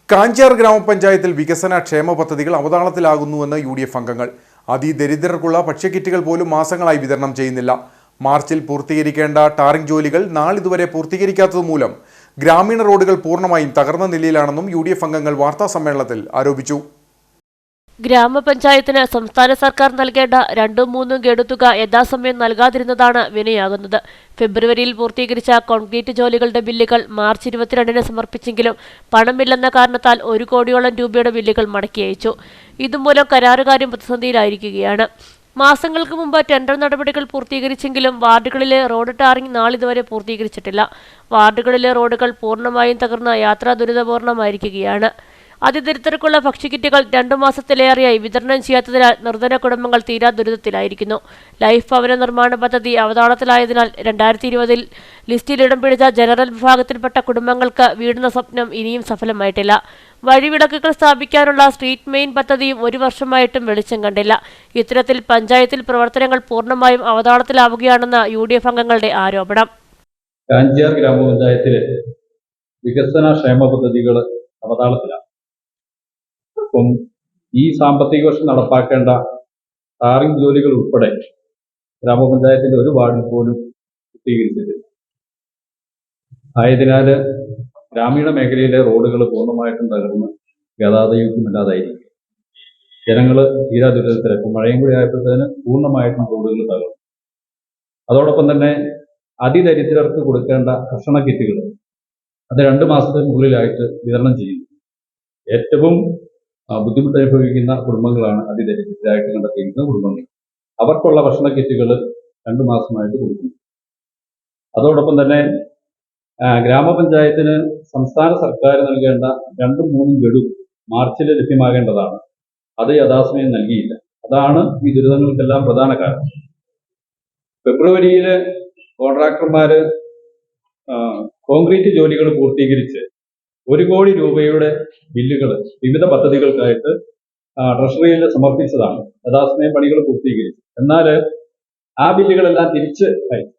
കാഞ്ചാർ ഗ്രാമപഞ്ചായത്തിൽ വികസന ക്ഷേമ പദ്ധതികൾ അവതാളത്തിലാകുന്നുവെന്ന് UDF അംഗങ്ങൾ. അതിദരിദ്രർക്കുള്ള ഭക്ഷ്യക്കിറ്റുകൾ പോലും മാസങ്ങളായി വിതരണം ചെയ്യുന്നില്ല. മാർച്ചിൽ പൂർത്തീകരിക്കേണ്ട ടാറിംഗ് ജോലികൾ നാളിതുവരെ പൂർത്തീകരിക്കാത്തതുമൂലം ഗ്രാമീണ റോഡുകൾ പൂർണ്ണമായും തകർന്ന നിലയിലാണെന്നും UDF അംഗങ്ങൾ വാർത്താസമ്മേളനത്തിൽ ആരോപിച്ചു. ഗ്രാമപഞ്ചായത്തിന് സംസ്ഥാന സർക്കാർ നൽകേണ്ട 2-3 ഗഡുതുക യഥാസമയം നൽകാതിരുന്നതാണ് വിനയാകുന്നത്. ഫെബ്രുവരിയിൽ പൂർത്തീകരിച്ച കോൺക്രീറ്റ് ജോലികളുടെ ബില്ലുകൾ മാർച്ച് 22-ന് സമർപ്പിച്ചെങ്കിലും പണമില്ലെന്ന കാരണത്താൽ 1 കോടിയോളം രൂപയുടെ ബില്ലുകൾ മടക്കി അയച്ചു. ഇതുമൂലം കരാറുകാരും പ്രതിസന്ധിയിലായിരിക്കുകയാണ്. മാസങ്ങൾക്ക് മുമ്പ് ടെൻഡർ നടപടികൾ പൂർത്തീകരിച്ചെങ്കിലും വാർഡുകളിലെ റോഡ് ടാറിംഗ് നാളിതുവരെ പൂർത്തീകരിച്ചിട്ടില്ല. വാർഡുകളിലെ റോഡുകൾ പൂർണ്ണമായും തകർന്ന് യാത്രാ ദുരിതപൂർണ്ണമായിരിക്കുകയാണ്. അതിദരിദ്രർക്കുള്ള ഭക്ഷ്യക്കിറ്റുകൾ 2 മാസത്തിലേറെയായി വിതരണം ചെയ്യാത്തതിനാൽ നിർധന കുടുംബങ്ങൾ തീരാ ദുരിതത്തിലായിരിക്കുന്നു. ലൈഫ് ഭവന നിർമ്മാണ പദ്ധതി അവതാളത്തിലായതിനാൽ 2020-ൽ ലിസ്റ്റിൽ ഇടം പിടിച്ച ജനറൽ വിഭാഗത്തിൽപ്പെട്ട കുടുംബങ്ങൾക്ക് വീടുന്ന സ്വപ്നം ഇനിയും സഫലമായിട്ടില്ല. വഴിവിളക്കുകൾ സ്ഥാപിക്കാനുള്ള സ്ട്രീറ്റ് മെയിൻ പദ്ധതിയും 1 വർഷമായിട്ടും വെളിച്ചം കണ്ടില്ല. ഇത്തരത്തിൽ പഞ്ചായത്തിൽ പ്രവർത്തനങ്ങൾ പൂർണ്ണമായും അവതാളത്തിലാവുകയാണെന്ന് UDF അംഗങ്ങളുടെ ആരോപണം. കാഞ്ചിയാർ ഗ്രാമപഞ്ചായത്തിലെ വികസന ക്ഷേമ പദ്ധതികൾ അവതാളത്തിലാണ്. അപ്പം ഈ സാമ്പത്തിക വർഷം നടപ്പാക്കേണ്ട ടാറിംഗ് ജോലികൾ ഉൾപ്പെടെ ഗ്രാമപഞ്ചായത്തിന്റെ ഒരു വാർഡിൽ പോലും പൂർത്തീകരിച്ചിട്ടില്ല. ആയതിനാൽ ഗ്രാമീണ മേഖലയിലെ റോഡുകൾ പൂർണ്ണമായിട്ടും തകർന്ന് ഗതാഗതയോഗ്യമല്ലാതായിരിക്കും. ജനങ്ങൾ തീരാ ദുരിതത്തിൽ. ഇപ്പം മഴയും കൂടി ആയപ്പോഴത്തേന് പൂർണ്ണമായിട്ടും റോഡുകൾ തകർന്നു. അതോടൊപ്പം തന്നെ അതിദരിദ്രർക്ക് കൊടുക്കേണ്ട ഭക്ഷണ കിറ്റുകൾ അത് 2 മാസത്തിനുള്ളിലായിട്ട് വിതരണം ചെയ്യുന്നു. ഏറ്റവും ബുദ്ധിമുട്ട് അനുഭവിക്കുന്ന കുടുംബങ്ങളാണ് അതിദരിദ്രരായിട്ട് കണ്ടെത്തിയിരിക്കുന്ന കുടുംബങ്ങൾ. അവർക്കുള്ള ഭക്ഷണ കിറ്റുകൾ 2 മാസമായിട്ട് കൊടുക്കുന്നു. അതോടൊപ്പം തന്നെ ഗ്രാമപഞ്ചായത്തിന് സംസ്ഥാന സർക്കാർ നൽകേണ്ട 2-3 ഗഡു മാർച്ചിൽ ലഭ്യമാകേണ്ടതാണ്. അത് യഥാസമയം നൽകിയില്ല. അതാണ് ഈ ദുരിതങ്ങൾക്കെല്ലാം പ്രധാന കാരണം. ഫെബ്രുവരിയിൽ കോൺട്രാക്ടർമാർ കോൺക്രീറ്റ് ജോലികൾ പൂർത്തീകരിച്ച് 1 കോടി രൂപയുടെ ബില്ലുകൾ വിവിധ പദ്ധതികൾക്കായിട്ട് ട്രഷറിയിൽ സമർപ്പിച്ചതാണ്. യഥാസമയം പണികൾ പൂർത്തീകരിച്ചു. എന്നാൽ ആ ബില്ലുകളെല്ലാം തിരിച്ച് അയച്ചു.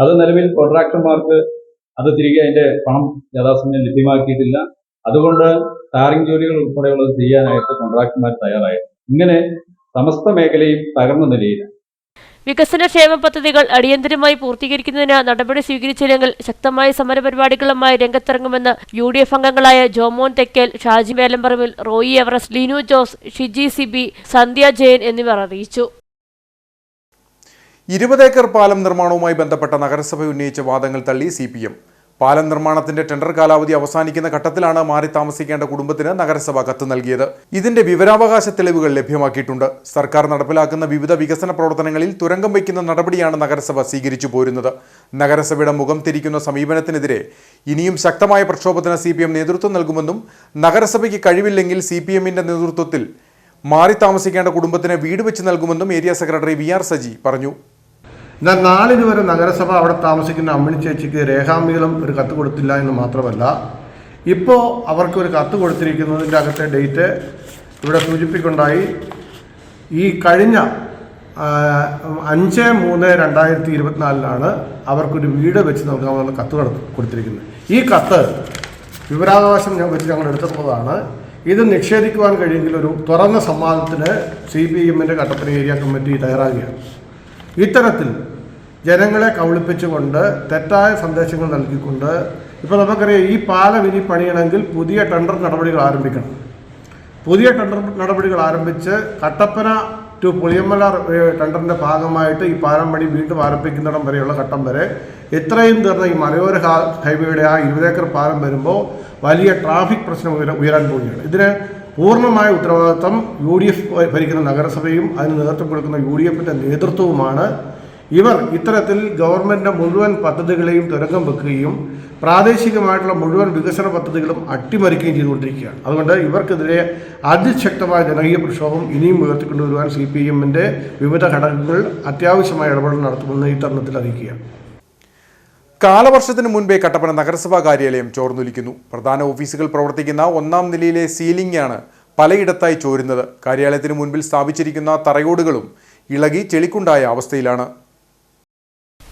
അത് നിലവിൽ കോൺട്രാക്ടർമാർക്ക് അത് തിരികെ അതിന്റെ പണം യഥാസമയം ലഭ്യമാക്കിയിട്ടില്ല. അതുകൊണ്ട് ടാറിംഗ് ജോലികൾ ഉൾപ്പെടെയുള്ളത് ചെയ്യാനായിട്ട് കോൺട്രാക്ടർമാർ തയ്യാറായിരുന്നു. ഇങ്ങനെ സമസ്ത മേഖലയും തകർന്ന നിലയിലാണ്. വികസനക്ഷേമ പദ്ധതികൾ അടിയന്തരമായി പൂർത്തീകരിക്കുന്നതിന് നടപടി സ്വീകരിച്ചില്ലെങ്കിൽ ശക്തമായ സമരപരിപാടികളുമായി രംഗത്തിറങ്ങുമെന്ന് UDF അംഗങ്ങളായ ജോമോൻ തെക്കേൽ, ഷാജി വേലമ്പറമ്പിൽ, റോയി എവറസ്റ്റ്, ലിനു ജോസ്, ഷിജി സിബി, സന്ധ്യ ജയൻ എന്നിവർ അറിയിച്ചു. 20 ഏക്കർ പാലം നിർമ്മാണവുമായി ബന്ധപ്പെട്ട നഗരസഭ ഉന്നയിച്ച വാദങ്ങൾ തള്ളി CPM. പാലം നിർമ്മാണത്തിന്റെ ടെൻഡർ കാലാവധി അവസാനിക്കുന്ന ഘട്ടത്തിലാണ് മാറി താമസിക്കേണ്ട കുടുംബത്തിന് നഗരസഭ കത്ത് നൽകിയത്. ഇതിന്റെ വിവരാവകാശ തെളിവുകൾ ലഭ്യമാക്കിയിട്ടുണ്ട്. സർക്കാർ നടപ്പിലാക്കുന്ന വിവിധ വികസന പ്രവർത്തനങ്ങളിൽ തുരങ്കം വയ്ക്കുന്ന നടപടിയാണ് നഗരസഭ സ്വീകരിച്ചു പോരുന്നത്. നഗരസഭയുടെ മുഖം തിരിക്കുന്ന സമീപനത്തിനെതിരെ ഇനിയും ശക്തമായ പ്രക്ഷോഭത്തിന് CPM നേതൃത്വം നൽകുമെന്നും നഗരസഭയ്ക്ക് കഴിവില്ലെങ്കിൽ CPMന്റെ നേതൃത്വത്തിൽ മാറി താമസിക്കേണ്ട കുടുംബത്തിന് വീട് വെച്ച് നൽകുമെന്നും ഏരിയ സെക്രട്ടറി VR സജി പറഞ്ഞു. എന്നാൽ നാളിന് വരെ നഗരസഭ അവിടെ താമസിക്കുന്ന അമ്മിണി ചേച്ചിക്ക് രേഖാമൂലം ഒരു കത്ത് കൊടുത്തില്ല എന്ന് മാത്രമല്ല, ഇപ്പോൾ അവർക്കൊരു കത്ത് കൊടുത്തിരിക്കുന്നതിൻ്റെ അകത്തെ ഡേറ്റ് ഇവിടെ സൂചിപ്പിക്കുണ്ടായി. ഈ കഴിഞ്ഞ 5/3/2024 അവർക്കൊരു വീട് വെച്ച് നൽകാമെന്നുള്ള കത്ത് കൊടുത്തിരിക്കുന്നത്. ഈ കത്ത് വിവരാവകാശം വെച്ച് ഞങ്ങൾ എടുത്തിട്ടുള്ളതാണ്. ഇത് നിഷേധിക്കുവാൻ കഴിയുമെങ്കിൽ ഒരു തുറന്ന സംവാദത്തിന് CPMന്റെ കട്ടപ്പന ഏരിയ കമ്മിറ്റി തയ്യാറാകുകയാണ്. ഇത്തരത്തിൽ ജനങ്ങളെ കബളിപ്പിച്ചുകൊണ്ട് തെറ്റായ സന്ദേശങ്ങൾ നൽകിക്കൊണ്ട് ഇപ്പോൾ നമുക്കറിയാം, ഈ പാലം ഇനി പണിയണമെങ്കിൽ പുതിയ ടെൻഡർ നടപടികൾ ആരംഭിക്കണം. പുതിയ ടെൻഡർ നടപടികൾ ആരംഭിച്ച് കട്ടപ്പന ടു പുളിയമ്മല ടെൻഡറിൻ്റെ ഭാഗമായിട്ട് ഈ പാലം പണി വീണ്ടും ആരംഭിക്കുന്നിടം വരെയുള്ള ഘട്ടം വരെ എത്രയും തീർന്ന ഈ മലയോര ഹൈവേയുടെ ആ 20 ഏക്കർ പാലം വരുമ്പോൾ വലിയ ട്രാഫിക് പ്രശ്നം ഉയരാൻ പോവുകയാണ്. ഇതിന് പൂർണ്ണമായ ഉത്തരവാദിത്വം UDF ഭരിക്കുന്ന നഗരസഭയും അതിന് നേതൃത്വം കൊടുക്കുന്ന UDFിൻ്റെ നേതൃത്വവുമാണ്. ഇവർ ഇത്തരത്തിൽ ഗവൺമെൻറ്റിൻ്റെ മുഴുവൻ പദ്ധതികളെയും തുരങ്കം വെക്കുകയും പ്രാദേശികമായിട്ടുള്ള മുഴുവൻ വികസന പദ്ധതികളും അട്ടിമറിക്കുകയും ചെയ്തുകൊണ്ടിരിക്കുകയാണ്. അതുകൊണ്ട് ഇവർക്കെതിരെ അതിശക്തമായ ജനകീയ പ്രക്ഷോഭം ഇനിയും ഉയർത്തിക്കൊണ്ടുവരുവാൻ CPM-ൻ്റെ വിവിധ ഘടകങ്ങൾ അത്യാവശ്യമായ ഇടപെടൽ നടത്തുമെന്ന് ഈ തരുണത്തിൽ അറിയിക്കുകയാണ്. കാലവർഷത്തിന് മുൻപേ കട്ടപ്പന നഗരസഭാ കാര്യാലയം ചോർന്നൊലിക്കുന്നു. പ്രധാന ഓഫീസുകൾ പ്രവർത്തിക്കുന്ന 1-ാം നിലയിലെ സീലിംഗാണ് പലയിടത്തായി ചോരുന്നത്. കാര്യാലയത്തിന് മുൻപിൽ സ്ഥാപിച്ചിരിക്കുന്ന തറയോടുകളും ഇളകി ചെളിക്കുണ്ടായ അവസ്ഥയിലാണ്.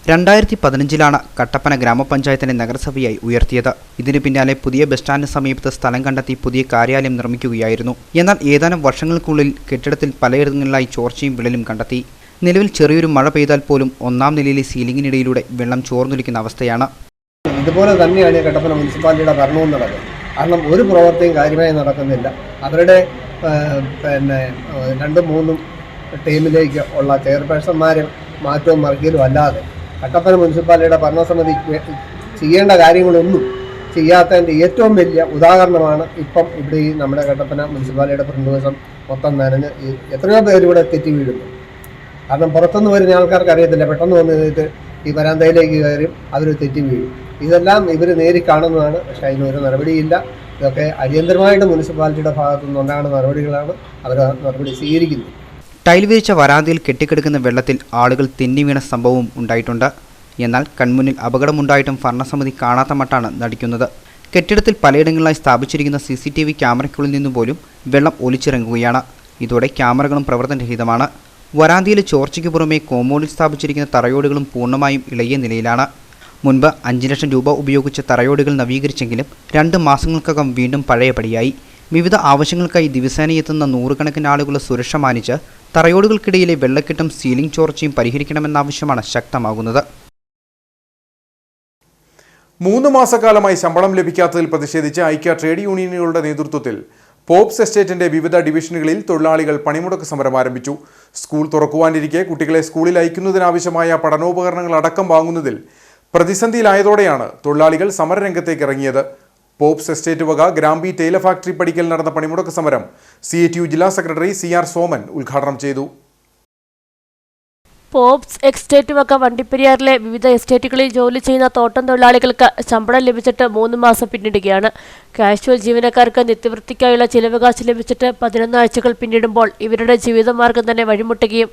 2015 കട്ടപ്പന ഗ്രാമപഞ്ചായത്തിനെ നഗരസഭയായി ഉയർത്തിയത്. ഇതിനു പിന്നാലെ പുതിയ ബസ് സ്റ്റാൻഡിന് സമീപത്ത് സ്ഥലം കണ്ടെത്തി പുതിയ കാര്യാലയം നിർമ്മിക്കുകയായിരുന്നു. എന്നാൽ ഏതാനും വർഷങ്ങൾക്കുള്ളിൽ കെട്ടിടത്തിൽ പലയിടങ്ങളിലായി ചോർച്ചയും വിള്ളലും കണ്ടെത്തി. നിലവിൽ ചെറിയൊരു മഴ പെയ്താൽ പോലും 1-ാം നിലയിലെ സീലിംഗിനിടയിലൂടെ വെള്ളം ചോർന്നൊലിക്കുന്ന അവസ്ഥയാണ്. ഇതുപോലെ തന്നെയാണ് കട്ടപ്പന മുനിസിപ്പാലിറ്റിയുടെ ഭരണവും നടക്കുന്നത്. കാരണം ഒരു പ്രവർത്തിയും കാര്യമായി നടക്കുന്നില്ല. അവരുടെ 2-3 ടീമിലേക്ക് ഉള്ള ചെയർപേഴ്സന്മാരും മാറ്റവും മറിക്കലും അല്ലാതെ കട്ടപ്പന മുനിസിപ്പാലിറ്റിയുടെ ഭരണസമിതി ചെയ്യേണ്ട കാര്യങ്ങളൊന്നും ചെയ്യാത്തതിൻ്റെ ഏറ്റവും വലിയ ഉദാഹരണമാണ് ഇപ്പം ഇവിടെ ഈ നമ്മുടെ കട്ടപ്പന മുനിസിപ്പാലിറ്റിയുടെ ഫ്രണ്ട് ദിവസം മൊത്തം നനഞ്ഞ് എത്രയോ പേര് ഇവിടെ തെറ്റി വീഴുന്നു. കാരണം പുറത്തുനിന്ന് വരുന്ന ആൾക്കാർക്ക് അറിയത്തില്ല, പെട്ടെന്ന് വന്ന് കഴിഞ്ഞിട്ട് ഈ വരാന്തയിലേക്ക് കയറി അവർ തെറ്റി വീഴും. ഇതെല്ലാം ഇവർ നേരിൽ കാണുന്നതാണ്. പക്ഷേ അതിനൊരു നടപടിയില്ല. ഇതൊക്കെ അടിയന്തരമായിട്ട് മുനിസിപ്പാലിറ്റിയുടെ ഭാഗത്തു നിന്നുണ്ടാകുന്ന നടപടികളാണ്. അവർ നടപടി സ്വീകരിക്കുന്നത്. ടൈൽ വിരിച്ച വരാന്തയിൽ കെട്ടിക്കിടക്കുന്ന വെള്ളത്തിൽ ആളുകൾ തെന്നി വീണ സംഭവവും ഉണ്ടായിട്ടുണ്ട്. എന്നാൽ കൺമുന്നിൽ അപകടമുണ്ടായിട്ടും ഭരണസമിതി കാണാത്ത മട്ടാണ് നടിക്കുന്നത്. കെട്ടിടത്തിൽ പലയിടങ്ങളിലായി സ്ഥാപിച്ചിരിക്കുന്ന CCTV ക്യാമറയ്ക്കുള്ളിൽ നിന്നുപോലും വെള്ളം ഒലിച്ചിറങ്ങുകയാണ്. ഇതോടെ ക്യാമറകളും പ്രവർത്തനരഹിതമാണ്. വരാന്തയിലെ ചോർച്ചയ്ക്ക് പുറമെ കോമ്പൗണ്ടിൽ സ്ഥാപിച്ചിരിക്കുന്ന തറയോടുകളും പൂർണ്ണമായും ഇളകിയ നിലയിലാണ്. മുൻപ് 5 ലക്ഷം രൂപ ഉപയോഗിച്ച് തറയോടുകൾ നവീകരിച്ചെങ്കിലും 2 മാസങ്ങൾക്കകം വീണ്ടും പഴയപടിയായി. വിവിധ ആവശ്യങ്ങൾക്കായി ദിവസേന എത്തുന്ന നൂറുകണക്കിന് ആളുകളുടെ സുരക്ഷ മാനിച്ച് തറയോടുകൾക്കിടയിലെ വെള്ളക്കെട്ടും സീലിംഗ് ചോർച്ചയും പരിഹരിക്കണമെന്ന ആവശ്യമാണ് ശക്തമാകുന്നത്. 3 മാസക്കാലമായി ശമ്പളം ലഭിക്കാത്തതിൽ പ്രതിഷേധിച്ച് ഐക്യ ട്രേഡ് യൂണിയനുകളുടെ നേതൃത്വത്തിൽ പോപ്സ് എസ്റ്റേറ്റിന്റെ വിവിധ ഡിവിഷനുകളിൽ തൊഴിലാളികൾ പണിമുടക്ക് സമരം ആരംഭിച്ചു. സ്കൂൾ തുറക്കുവാനിരിക്കെ കുട്ടികളെ സ്കൂളിൽ അയക്കുന്നതിനാവശ്യമായ പഠനോപകരണങ്ങൾ അടക്കം വാങ്ങുന്നതിൽ പ്രതിസന്ധിയിലായതോടെയാണ് തൊഴിലാളികൾ സമരരംഗത്തേക്ക് ഇറങ്ങിയത്. പോപ്സ് എസ്റ്റേറ്റ് വക ഗ്രാമ്പി തേയില ഫാക്ടറി പടിക്കൽ നടന്ന പണിമുടക്ക് സമരം CITU ജില്ലാ സെക്രട്ടറി CR സോമൻ ഉദ്ഘാടനം ചെയ്തു. പോപ്സ് എസ്റ്റേറ്റ് വക വണ്ടിപ്പെരിയാറിലെ വിവിധ എസ്റ്റേറ്റുകളിൽ ജോലി ചെയ്യുന്ന തോട്ടം തൊഴിലാളികൾക്ക് ശമ്പളം ലഭിച്ചിട്ട് 3 മാസം പിന്നിടുകയാണ്. കാഷ്വൽ ജീവനക്കാർക്ക് നിത്യവൃത്തിക്കായുള്ള ചിലവ് കാശ് ലഭിച്ചിട്ട് 11 ആഴ്ചകൾ പിന്നിടുമ്പോൾ ഇവരുടെ ജീവിതമാർഗം തന്നെ വഴിമുട്ടുകയും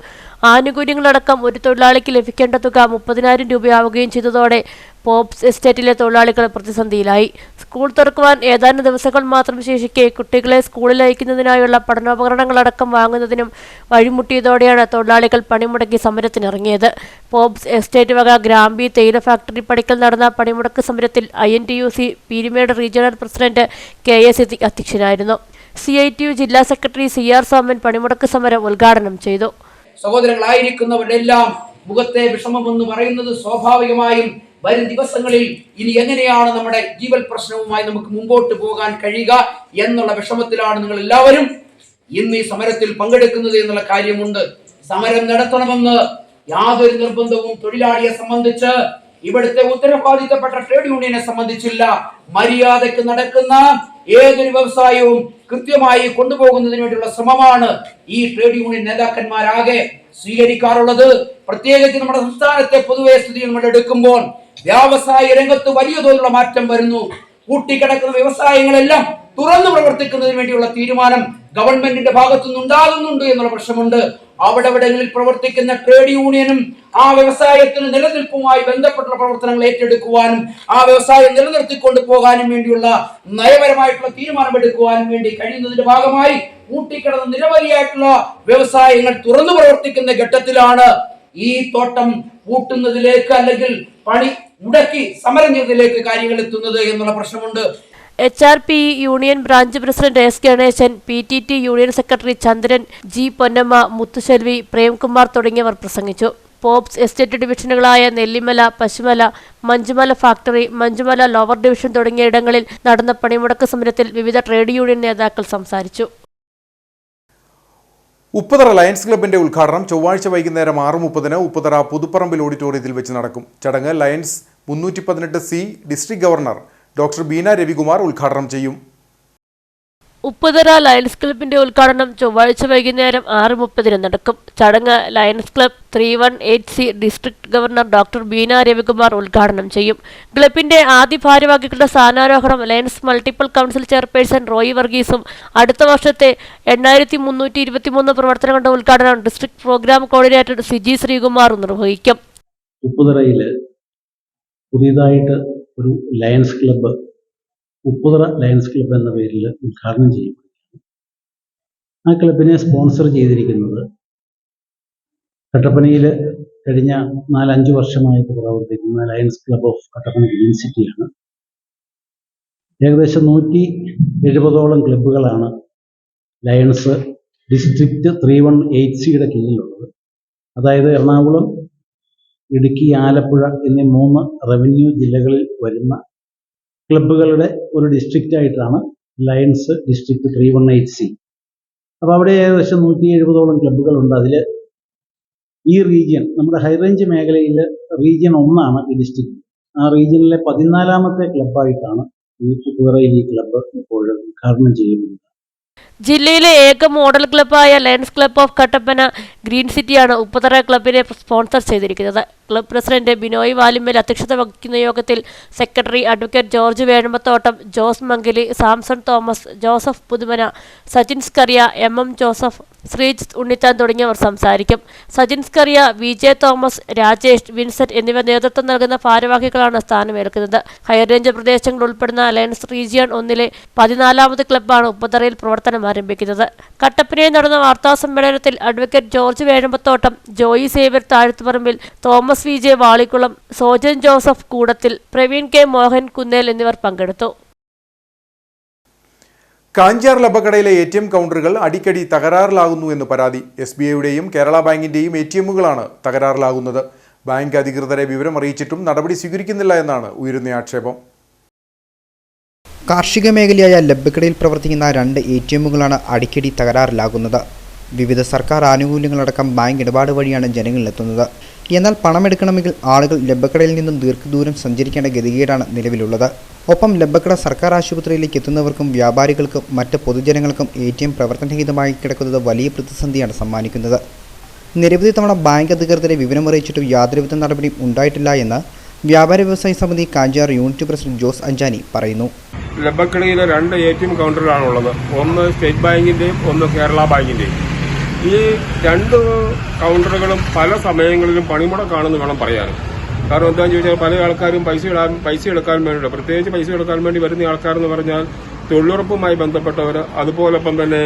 ആനുകൂല്യങ്ങളടക്കം ഒരു തൊഴിലാളിക്ക് ലഭിക്കേണ്ട തുക 30,000 രൂപയാവുകയും ചെയ്തതോടെ പോപ്സ് എസ്റ്റേറ്റിലെ തൊഴിലാളികൾ പ്രതിസന്ധിയിലായി. സ്കൂൾ തുറക്കുവാൻ ഏതാനും ദിവസങ്ങൾ മാത്രം ശേഷിക്കെ കുട്ടികളെ സ്കൂളിൽ അയക്കുന്നതിനായുള്ള പഠനോപകരണങ്ങളടക്കം വാങ്ങുന്നതിനും വഴിമുട്ടിയതോടെയാണ് തൊഴിലാളികൾ പണിമുടക്കി സമരത്തിനിറങ്ങിയത്. പോപ്സ് എസ്റ്റേറ്റ് വക ഗ്രാമ്പി തേയില ഫാക്ടറി പടിക്കൽ നടന്ന പണിമുടക്ക് സമരത്തിൽ INTUC Peermade regional president KA Siddique അധ്യക്ഷനായിരുന്നു. CITU ജില്ലാ സെക്രട്ടറി CR സോമൻ പണിമുടക്ക് സമരം ഉദ്ഘാടനം ചെയ്തു. സഹോദരങ്ങളായിരിക്കുന്നവരെല്ലാം മുഖത്തെ വിഷമമെന്ന് പറയുന്നത് സ്വാഭാവികമായും വരും ദിവസങ്ങളിൽ ഇനി എങ്ങനെയാണ് നമ്മുടെ ജീവൽ പ്രശ്നവുമായി നമുക്ക് മുമ്പോട്ട് പോകാൻ കഴിയുക എന്നുള്ള വിഷമത്തിലാണ് നിങ്ങൾ എല്ലാവരും ഇന്ന് ഈ സമരത്തിൽ പങ്കെടുക്കുന്നത് എന്നുള്ള കാര്യമുണ്ട്. സമരം നടത്തണമെന്ന് യാതൊരു നിർബന്ധവും തൊഴിലാളിയെ സംബന്ധിച്ച് ഇവിടുത്തെ ഉത്തരവാദിത്തപ്പെട്ട ട്രേഡ് യൂണിയനെ സംബന്ധിച്ചില്ല. മര്യാദയ്ക്ക് നടക്കുന്ന ഏതൊരു വ്യവസായവും കൃത്യമായി കൊണ്ടുപോകുന്നതിന് വേണ്ടിയുള്ള ശ്രമമാണ് ഈ ട്രേഡ് യൂണിയൻ നേതാക്കന്മാരാകെ സ്വീകരിക്കാറുള്ളത്. പ്രത്യേകിച്ച് നമ്മുടെ സംസ്ഥാനത്തെ പൊതുവെ സ്ഥിതി നമ്മൾ എടുക്കുമ്പോൾ വ്യാവസായ രംഗത്ത് വലിയ തോതിലുള്ള മാറ്റം വരുന്നു. കൂട്ടിക്കിടക്കുന്ന വ്യവസായങ്ങളെല്ലാം തുറന്നു പ്രവർത്തിക്കുന്നതിന് വേണ്ടിയുള്ള തീരുമാനം ഗവൺമെന്റിന്റെ ഭാഗത്തുനിന്ന് ഉണ്ടാകുന്നുണ്ട് എന്നുള്ള പ്രശ്നമുണ്ട്. അവിടെവിടങ്ങളിൽ പ്രവർത്തിക്കുന്ന ട്രേഡ് യൂണിയനും ആ വ്യവസായത്തിന് നിലനിൽപ്പുമായി ബന്ധപ്പെട്ടുള്ള പ്രവർത്തനങ്ങൾ ഏറ്റെടുക്കുവാനും ആ വ്യവസായം നിലനിർത്തിക്കൊണ്ടു പോകാനും വേണ്ടിയുള്ള നയപരമായിട്ടുള്ള തീരുമാനമെടുക്കുവാനും വേണ്ടി കഴിയുന്നതിന്റെ ഭാഗമായി കൂട്ടിക്കിടന്ന നിരവധിയായിട്ടുള്ള വ്യവസായങ്ങൾ തുറന്നു പ്രവർത്തിക്കുന്ന ഘട്ടത്തിലാണ് ഈ തോട്ടം പൂട്ടുന്നതിലേക്ക് അല്ലെങ്കിൽ പണി മുടക്കി സമരം ചെയ്തതിലേക്ക് കാര്യങ്ങൾ എത്തുന്നത് എന്നുള്ള പ്രശ്നമുണ്ട്. HRP union branch president S Ganesan, PTT union secretary Chandran, G Ponnamma, Muthuselvi, Premkumar തുടങ്ങിയവർ പ്രസംഗിച്ചു. പോപ്സ് എസ്റ്റേറ്റ് ഡിവിഷനുകളായ Nellimala, Pasumala, Manjumala factory, Manjumala lower division തുടങ്ങിയ ഇടങ്ങളിൽ നടന്ന പണിമുടക്ക് സമരത്തിൽ വിവിധ ട്രേഡ് യൂണിയൻ നേതാക്കൾ സംസാരിച്ചു. ഉപ്പുതറ ലയൺസ് ക്ലബിന്റെ ഉദ്ഘാടനം ചൊവ്വാഴ്ച വൈകുന്നേരം 6:30 ഉപ്പുതറ പുതുപ്പറമ്പിൽ ഓഡിറ്റോറിയത്തിൽ വെച്ച് നടക്കും. ചടങ്ങ് lions 318C district governor doctor Beena Ravikumar ഉദ്ഘാടനം ചെയ്യും. ഉപ്പുതറ ലയൺസ് ക്ലബിന്റെ ഉദ്ഘാടനം ചൊവ്വാഴ്ച വൈകുന്നേരം 6:30 നടക്കും. ചടങ്ങ് Lions club 318C district governor doctor Beena Ravikumar ഉദ്ഘാടനം ചെയ്യും. ക്ലബിന്റെ ആദ്യ ഭാരവാഹികളുടെ സ്ഥാനാരോഹണം Lions multiple council chairperson Roy വർഗീസും അടുത്ത വർഷത്തെ 8323 പ്രവർത്തനങ്ങളുടെ ഉദ്ഘാടനം district programme coordinator Siji Sreekumar നിർവഹിക്കും. ഉപ്പുതറയിൽ പുതിയതായിട്ട് ഒരു Lions club, Upputhara Lions club എന്ന പേരിൽ ഉദ്ഘാടനം ചെയ്യപ്പെടുകയാണ്. ആ ക്ലബിനെ സ്പോൺസർ ചെയ്തിരിക്കുന്നത് കട്ടപ്പനയിൽ കഴിഞ്ഞ 4-5 വർഷമായിട്ട് പ്രവർത്തിക്കുന്ന lions club of Kattappana green സിറ്റിയാണ്. ഏകദേശം 170ഓളം ക്ലബ്ബുകളാണ് ലയൺസ് ഡിസ്ട്രിക്റ്റ് 318Cയുടെ കീഴിലുള്ളത്. അതായത് എറണാകുളം, ഇടുക്കി, ആലപ്പുഴ എന്നീ 3 റവന്യൂ ജില്ലകളിൽ വരുന്ന ക്ലബ്ബുകളുടെ ഒരു ഡിസ്ട്രിക്റ്റ് ആയിട്ടാണ് ലയൺസ് ഡിസ്ട്രിക്ട് 318C. അപ്പോൾ അവിടെ ഏകദേശം 170ഓളം ക്ലബ്ബുകളുണ്ട്. അതിൽ ഈ റീജിയൻ, നമ്മുടെ ഹൈറേഞ്ച് മേഖലയിൽ റീജിയൻ 1 ഈ ഡിസ്ട്രിക്ട്. ആ റീജിയനിലെ 14ാമത്തെ ക്ലബ്ബായിട്ടാണ് ഈ ഉപ്പുതറയിൽ ഈ ക്ലബ്ബ് ഇപ്പോൾ ഉദ്ഘാടനം ചെയ്യുന്നത്. ജില്ലയിലെ ഏക മോഡൽ ക്ലബ്ബായ lions club of Kattappana green സിറ്റിയാണ് ഉപ്പുതറ ക്ലബിനെ സ്പോൺസർ ചെയ്തിരിക്കുന്നത്. ക്ലബ് പ്രസിഡന്റ് ബിനോയ് വാലിമ്മൽ അധ്യക്ഷത വഹിക്കുന്ന യോഗത്തിൽ secretary advocate George Vezhambathottam, Jose Mangali, Samson Thomas, Joseph Puthumana, Sajin Scaria, MM Joseph, Sreejith Unnithan തുടങ്ങിയവർ സംസാരിക്കും. Sajin Scaria, VJ Thomas, Rajesh, Vincent എന്നിവർ നേതൃത്വം നൽകുന്ന ഭാരവാഹികളാണ് സ്ഥാനമേൽക്കുന്നത്. ഹൈറേഞ്ച് പ്രദേശങ്ങൾ ഉൾപ്പെടുന്ന ലയൺസ് റീജിയൺ 1ലെ 14ാമത് ക്ലബ്ബാണ് ഉപ്പുതറയിൽ പ്രവർത്തനം ആരംഭിക്കുന്നത്. കട്ടപ്പനയിൽ നടന്ന വാർത്താ സമ്മേളനത്തിൽ advocate George Vezhampathottam, Joy Xavier Thazhthuparambil, Thomas VJ Valikkulam, Sojan Joseph Koodathil, Praveen K Mohan Kunnel എന്നിവർ പങ്കെടുത്തു. കാഞ്ചാർ ലബക്കടയിലെ ATM കൗണ്ടറുകൾ അടിക്കടി തകരാറിലാകുന്നു എന്ന് പരാതി. SBIയുടെയും കേരള ബാങ്കിന്റെയും ATMകളാണ് തകരാറിലാകുന്നത്. ബാങ്ക് അധികൃതരെ വിവരം അറിയിച്ചിട്ടും നടപടി സ്വീകരിക്കുന്നില്ല എന്നാണ് ഉയരുന്ന ആക്ഷേപം. കാർഷിക മേഖലയായ ലബ്ബക്കടയിൽ പ്രവർത്തിക്കുന്ന 2 ATMകളാണ് അടിക്കടി തകരാറിലാകുന്നത്. വിവിധ സർക്കാർ ആനുകൂല്യങ്ങളടക്കം ബാങ്ക് ഇടപാട് വഴിയാണ് ജനങ്ങളിലെത്തുന്നത്. എന്നാൽ പണമെടുക്കണമെങ്കിൽ ആളുകൾ ലബ്ബക്കടയിൽ നിന്നും ദീർഘദൂരം സഞ്ചരിക്കേണ്ട ഗതികേടാണ് നിലവിലുള്ളത്. ഒപ്പം ലബ്ബക്കട സർക്കാർ ആശുപത്രിയിലേക്ക് എത്തുന്നവർക്കും വ്യാപാരികൾക്കും മറ്റ് പൊതുജനങ്ങൾക്കും ATM പ്രവർത്തനരഹിതമായി കിടക്കുന്നത് വലിയ പ്രതിസന്ധിയാണ് സമ്മാനിക്കുന്നത്. നിരവധി തവണ ബാങ്ക് അധികൃതരെ വിവരമറിയിച്ചിട്ടും യാതൊരുവിധ നടപടിയും ഉണ്ടായിട്ടില്ല എന്ന് വ്യാപാര വ്യവസായ സമിതി കാഞ്ചാർ യൂണിറ്റ് പ്രസിഡന്റ് ജോസ് അഞ്ചാനി പറയുന്നു. ലബ്ബക്കടയിലെ 2 ATM കൗണ്ടറുകളാണുള്ളത്. ഒന്ന് സ്റ്റേറ്റ് ബാങ്കിന്റെയും ഒന്ന് കേരള ബാങ്കിന്റെയും. ഈ 2 കൗണ്ടറുകളും പല സമയങ്ങളിലും പണിമുടക്കാണെന്ന് വേണം പറയാൻ. കാരണം എന്താണെന്ന് ചോദിച്ചാൽ പല ആൾക്കാരും പൈസ എടുക്കാൻ വേണ്ടി, പ്രത്യേകിച്ച് പൈസ എടുക്കാൻ വേണ്ടി വരുന്ന ആൾക്കാരെന്ന് പറഞ്ഞാൽ തൊഴിലുറപ്പുമായി ബന്ധപ്പെട്ടവർ, അതുപോലൊപ്പം തന്നെ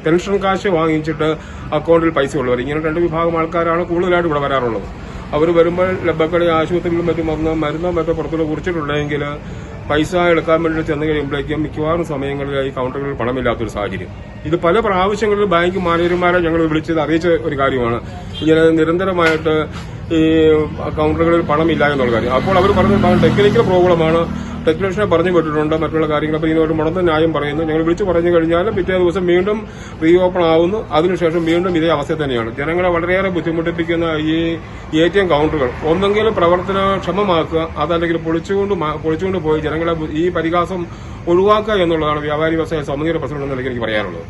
പെൻഷൻ കാശ് വാങ്ങിച്ചിട്ട് അക്കൗണ്ടിൽ പൈസ ഉള്ളവർ, ഇങ്ങനെ 2 വിഭാഗം ആൾക്കാരാണ് കൂടുതലായിട്ട് ഇവിടെ വരാറുള്ളത്. അവർ വരുമ്പോൾ ലബ്ബക്കട ആശുപത്രിയിലും മറ്റും വന്ന് മരുന്നോ മറ്റോ പുറത്തുള്ള കുറിച്ചിട്ടുണ്ടെങ്കിൽ പൈസ എടുക്കാൻ വേണ്ടി ചെന്ന് കഴിയുമ്പോഴേക്കും മിക്കവാറും സമയങ്ങളിൽ ഈ കൗണ്ടറുകളിൽ പണമില്ലാത്തൊരു സാഹചര്യം. ഇത് പല പ്രാവശ്യങ്ങളിൽ ബാങ്ക് മാനേജർമാരെ ഞങ്ങൾ വിളിച്ചത് അറിയിച്ച ഒരു കാര്യമാണ്. ഇങ്ങനെ നിരന്തരമായിട്ട് ഈ കൗണ്ടറുകളിൽ പണമില്ല എന്നുള്ള കാര്യം. അപ്പോൾ അവർ പറഞ്ഞത് ടെക്നിക്കൽ പ്രോബ്ലമാണ്, ടെക്നീഷ്യനെ പറഞ്ഞു വിട്ടിട്ടുണ്ട്, മറ്റുള്ള കാര്യങ്ങൾ. അപ്പോൾ ഇതിനോട് മുടന്ന ന്യായം പറയുന്നു. ഞങ്ങൾ വിളിച്ചു പറഞ്ഞു കഴിഞ്ഞാൽ പിറ്റേ ദിവസം വീണ്ടും റീ ഓപ്പൺ ആവുന്നു. അതിനുശേഷം വീണ്ടും ഇതേ അവസ്ഥ തന്നെയാണ്. ജനങ്ങളെ വളരെയേറെ ബുദ്ധിമുട്ടിപ്പിക്കുന്ന ഈ ATM കൗണ്ടറുകൾ ഒന്നെങ്കിലും പ്രവർത്തനക്ഷമമാക്കുക, അതല്ലെങ്കിൽ പൊളിച്ചുകൊണ്ട് പോയി ജനങ്ങളെ ഈ പരിഹാസം ഒഴിവാക്കുക എന്നുള്ളതാണ് വ്യാപാരി വ്യവസായ സമിതിയുടെ പ്രസിഡന്റ് എന്ന നിലയ്ക്ക് എനിക്ക് പറയാനുള്ളത്.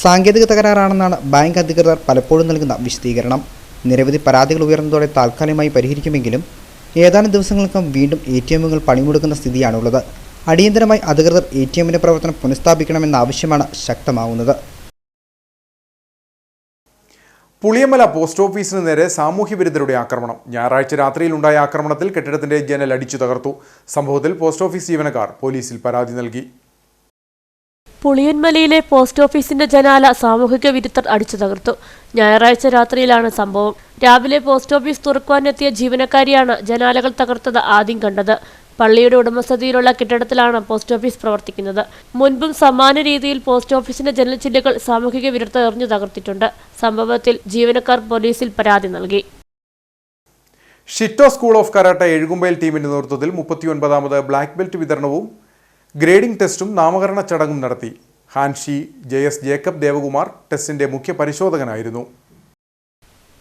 സാങ്കേതിക തകരാറാണെന്നാണ് ബാങ്ക് അധികൃതർ പലപ്പോഴും നൽകുന്ന വിശദീകരണം. നിരവധി പരാതികൾ ഉയർന്നതോടെ താൽക്കാലികമായി പരിഹരിക്കുമെങ്കിലും ഏതാനും ദിവസങ്ങൾക്കും വീണ്ടും ATMകൾ പണിമുടക്കുന്ന സ്ഥിതിയാണുള്ളത്. അടിയന്തരമായി അധികൃതർ ATMന്റെ പ്രവർത്തനം പുനഃസ്ഥാപിക്കണമെന്ന ആവശ്യമാണ് ശക്തമാവുന്നത്. പുളിയമല പോസ്റ്റ് ഓഫീസിന് നേരെ സാമൂഹ്യവിരുദ്ധരുടെ ആക്രമണം. ഞായറാഴ്ച രാത്രിയിലുണ്ടായ ആക്രമണത്തിൽ കെട്ടിടത്തിന്റെ ജനൽ അടിച്ചു തകർത്തു. സംഭവത്തിൽ പോസ്റ്റ് ഓഫീസ് ജീവനക്കാർ പോലീസിൽ പരാതി നൽകി. പുളിയന്മലയിലെ പോസ്റ്റ് ഓഫീസിന്റെ ജനാല സാമൂഹിക വിരുദ്ധർ അടിച്ചു തകർത്തു. ഞായറാഴ്ച രാത്രിയിലാണ് സംഭവം. രാവിലെ പോസ്റ്റ് ഓഫീസ് തുറക്കുവാനെത്തിയ ജീവനക്കാരിയാണ് ജനാലകൾ തകർത്തത് ആദ്യം കണ്ടത്. പള്ളിയുടെ ഉടമസ്ഥതയിലുള്ള കെട്ടിടത്തിലാണ് പോസ്റ്റ് ഓഫീസ് പ്രവർത്തിക്കുന്നത്. മുൻപും സമാന രീതിയിൽ പോസ്റ്റ് ഓഫീസിന്റെ ജനൽ ചില്ലുകൾ സാമൂഹിക വിരുദ്ധർ എറിഞ്ഞു തകർത്തിട്ടുണ്ട്. സംഭവത്തിൽ ജീവനക്കാർ പോലീസിൽ പരാതി നൽകി. ഷിറ്റോ സ്കൂൾ ഓഫ് കരാട്ടെ എഴുകുമ്പയിൽ ടീമിന്റെ നേതൃത്വത്തിൽ 39ാമത് ബ്ലാക്ക് ബെൽറ്റ് വിതരണവും ഗ്രേഡിംഗ് ടെസ്റ്റും നാമകരണ ചടങ്ങും നടത്തി. ഹാൻഷി JS ജേക്കബ് ദേവകുമാർ ടെസ്റ്റിന്റെ മുഖ്യ പരിശോധകനായിരുന്നു.